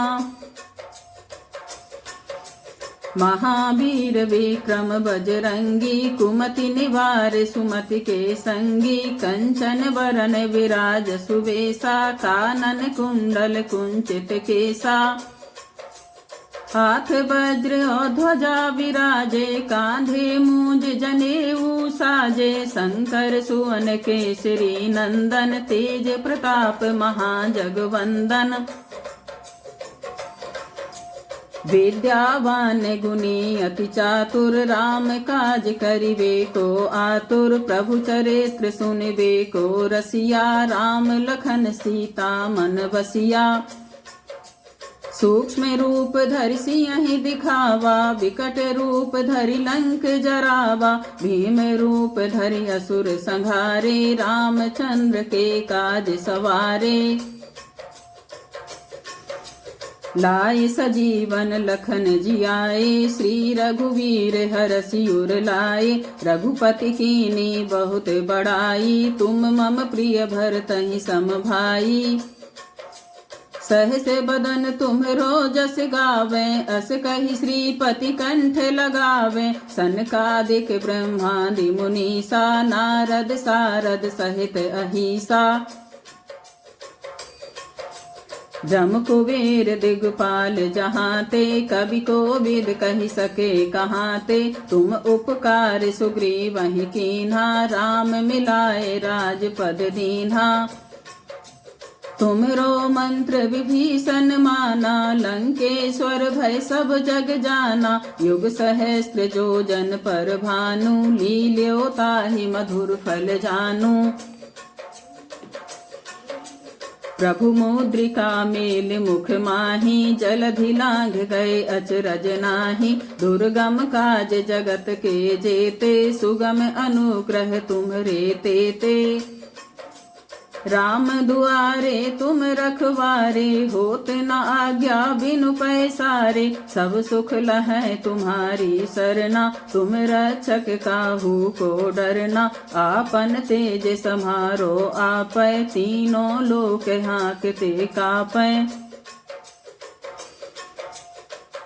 महावीर विक्रम बजरंगी, कुमति निवार सुमति के संगी। कंचन वरन विराज सुवेशा, कानन कुंडल कुंचित केसा। हाथ वज्र और ध्वजा विराजे, कांधे मूंज जनेऊ साजे। शंकर सुवन केसरी नंदन, तेज प्रताप महाजगवंदन। विद्यावान गुणी अति चातुर, राम काज करिबे को आतुर। प्रभु चरित्र सुनिबे को रसिया, राम लखन सीता मन बसिया। सूक्ष्म रूप धरि सियहि दिखावा, विकट रूप धरि लंक जरावा। भीम रूप धरि असुर संहारे, रामचंद्र के काज सवारे। लाए सजीवन लखन जियाए, श्री रघुवीर हरषि उर लाए। रघुपति कीन्ही बहुत बड़ाई, तुम मम प्रिय भरतहि सम भाई। सहस बदन तुम्हरो जस गावे, अस कहि श्रीपति कंठ लगावे। सनकादिक ब्रह्मादि मुनीसा, नारद सारद सहित अहिसा। जम कुबेर दिगपाल जहाँ ते, कवि कोविद कही सके कहाँ ते। तुम उपकार सुग्रीव वही कीन्हा, राम मिलाए राजपद दीन्हा। तुमरो मंत्र विभीषण माना, लंकेश्वर भय सब जग जाना। युग सहस्त्र जो जन पर भानु, लील्यो ताहि मधुर फल जानू। प्रभु मुद्रिका मेल मुख माही, जलधि लांघ गए अचरज नाही। दुर्गम काज जगत के जेते, सुगम अनुग्रह तुम्हरे तेते। राम दुआरे तुम रखवारे, होत न आज्ञा बिनु पैसारे। सब सुख लहै तुम्हारी सरना, तुम रक्षक काहू को डरना। आपन तेज सम्हारो आपै, तीनों लोक हाँकते कापै।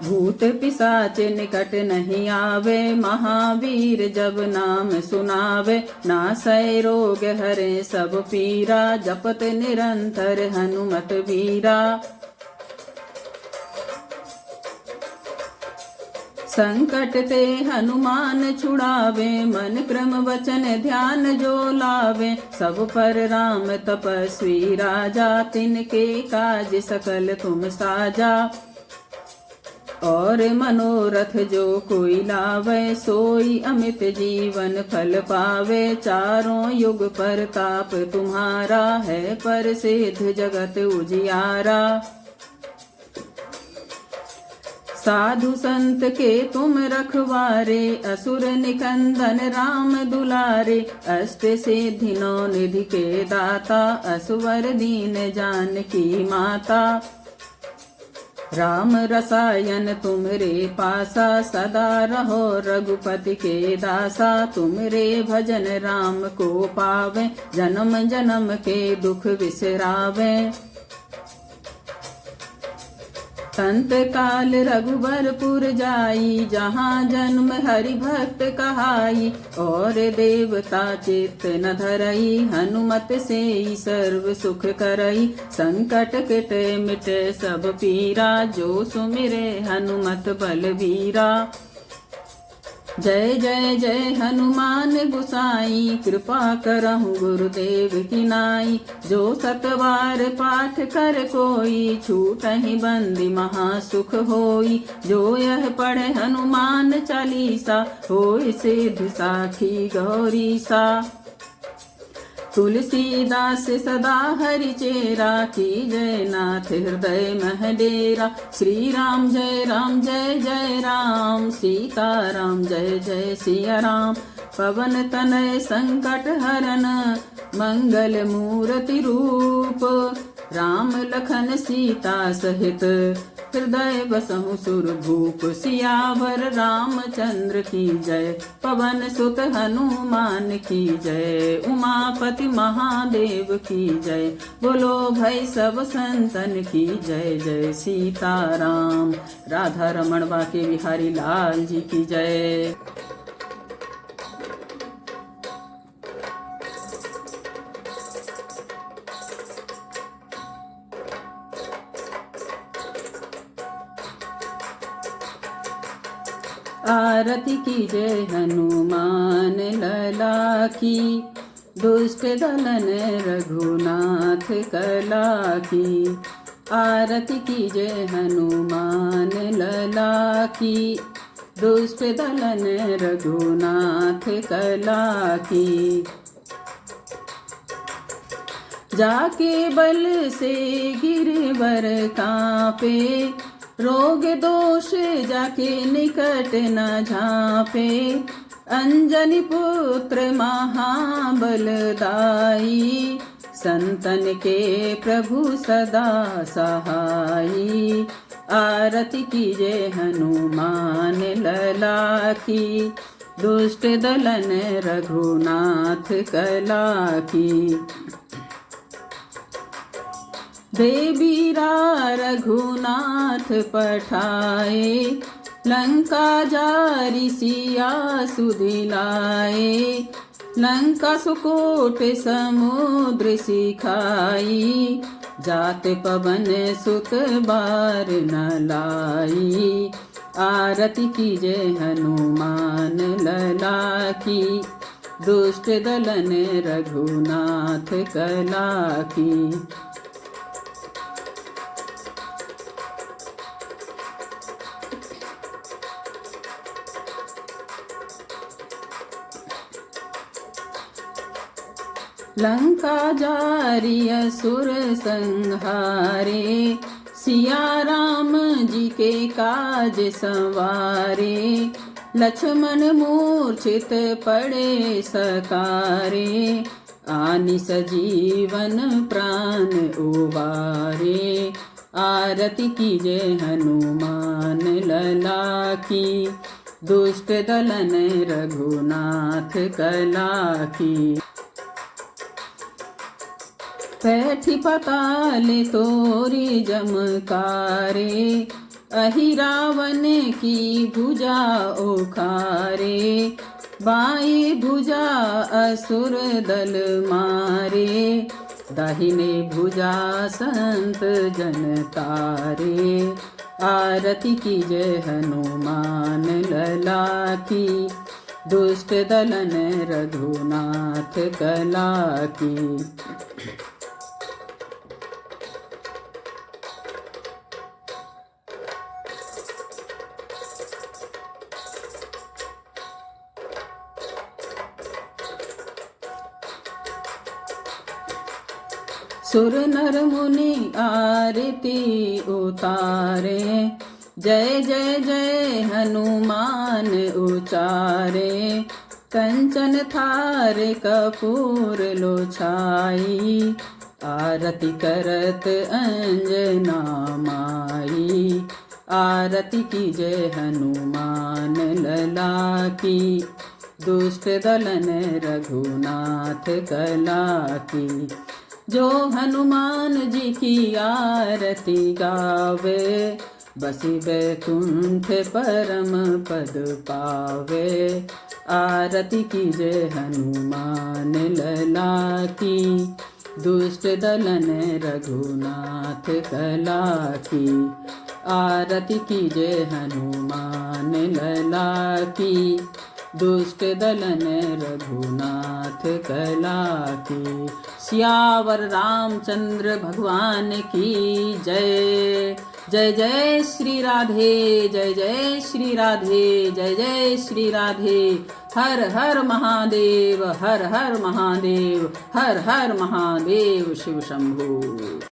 भूत पिशाच निकट नहीं आवे, महावीर जब नाम सुनावे। नासै रोग हरे सब पीरा, जपत निरंतर हनुमत वीरा। संकट ते हनुमान छुड़ावे, मन क्रम वचन ध्यान जो लावे। सब पर राम तपस्वी राजा, तिनके काज सकल तुम साजा। और मनोरथ जो कोई लावे, सोई अमित जीवन फल पावे। चारों युग परताप तुम्हारा, है प्रसिद्ध जगत उजियारा। साधु संत के तुम रखवारे, असुर निकंदन राम दुलारे। अष्ट सिद्धि नौ निधि के दाता, असवर दीन जानकी माता। राम रसायन तुमरे पासा, सदा रहो रघुपति के दासा। तुमरे भजन राम को पावे, जन्म जन्म के दुख बिसरावे। संत काल रघुबरपुर जाई, जहाँ जन्म हरि भक्त कहाई। और देवता चित्त न धरई, हनुमत से सर्व सुख करई। संकट कटे मिटे सब पीरा, जो सुमिरे हनुमत बलवीरा। जय जय जय हनुमान गुसाई, कृपा करहु गुरुदेव की नाई। जो सतवार पाठ कर कोई, छूटहि बंदी महासुख होई। जो यह पढ़े हनुमान चालीसा, होई सिद्धि साखी गौरीसा। तुलसीदास सदा हरि चेरा, की जय नाथ हृदय मह डेरा। श्री राम जय जय राम, सीता राम जय जय सिया राम। पवन तनय संकट हरन, मंगल मूर्ति रूप। राम लखन सीता सहित, हृदय बसहु सुरभूप। सियावर रामचंद्र की जय, पवन सुत हनुमान की जय। उमापति महादेव की जय, बोलो भाई सब संतन की जय। जय सीताराम, राधा रमण बाके बिहारी लाल जी की जय। आरती की जय हनुमान लला की, दुष्ट दलन रघुनाथ कला की। आरती की जय हनुमान लला की, दुष्ट दलन रघुनाथ कला की। जाके बल से गिरवर कांपे, रोग दोष जाके निकट न झांपे। अंजनी पुत्र महाबलदाई, संतन के प्रभु सदा सहाई। आरती कीजे हनुमान लला की, दुष्ट दलन रघुनाथ कला की। देवीरा रघुनाथ पठाए, लंका जारी सिया सुधिलाए। लंका सुकोट समुद्र सिखाई, जात पवन सुत बार न लाई। आरती कीजे हनुमान लला की, दुष्ट दलन रघुनाथ कला की। लंका जारी असुर संहारे, सिया राम जी के काज संवारे। लक्ष्मण मूर्छित पड़े सकारे, आनि सजीवन प्राण उबारे। आरती कीजे हनुमान लला की, दुष्ट दलन रघुनाथ कला की। पैठी पताल तोरी जमकारे, अहि रावण की भुजा उखारे। बाई भुजा असुर दल मारे, दाहिने भुजा संत जन तारे। आरती कीजे हनुमान लला की, दुष्ट दलन रघुनाथ कला की। सुर नर मुनि आरती उतारे, जय जय जय हनुमान उचारे। कंचन थार कपूर लो छाई, आरती करत अंजना माई। आरती कीजे हनुमान लला की, दुष्ट दलन रघुनाथ कला की। जो हनुमान जी की आरती गावे, बसी बैकुंठ परम पद पावे। आरती कीजे हनुमान लला की, दुष्ट दलन रघुनाथ कला की। आरती कीजे हनुमान लला की, दुष्ट दलन रघुनाथ कला की। सियावर रामचंद्र भगवान की जय। जय जय श्री राधे, जय जय श्री राधे, जय जय श्री राधे। हर हर महादेव, हर हर महादेव, हर हर महादेव। शिव शंभू।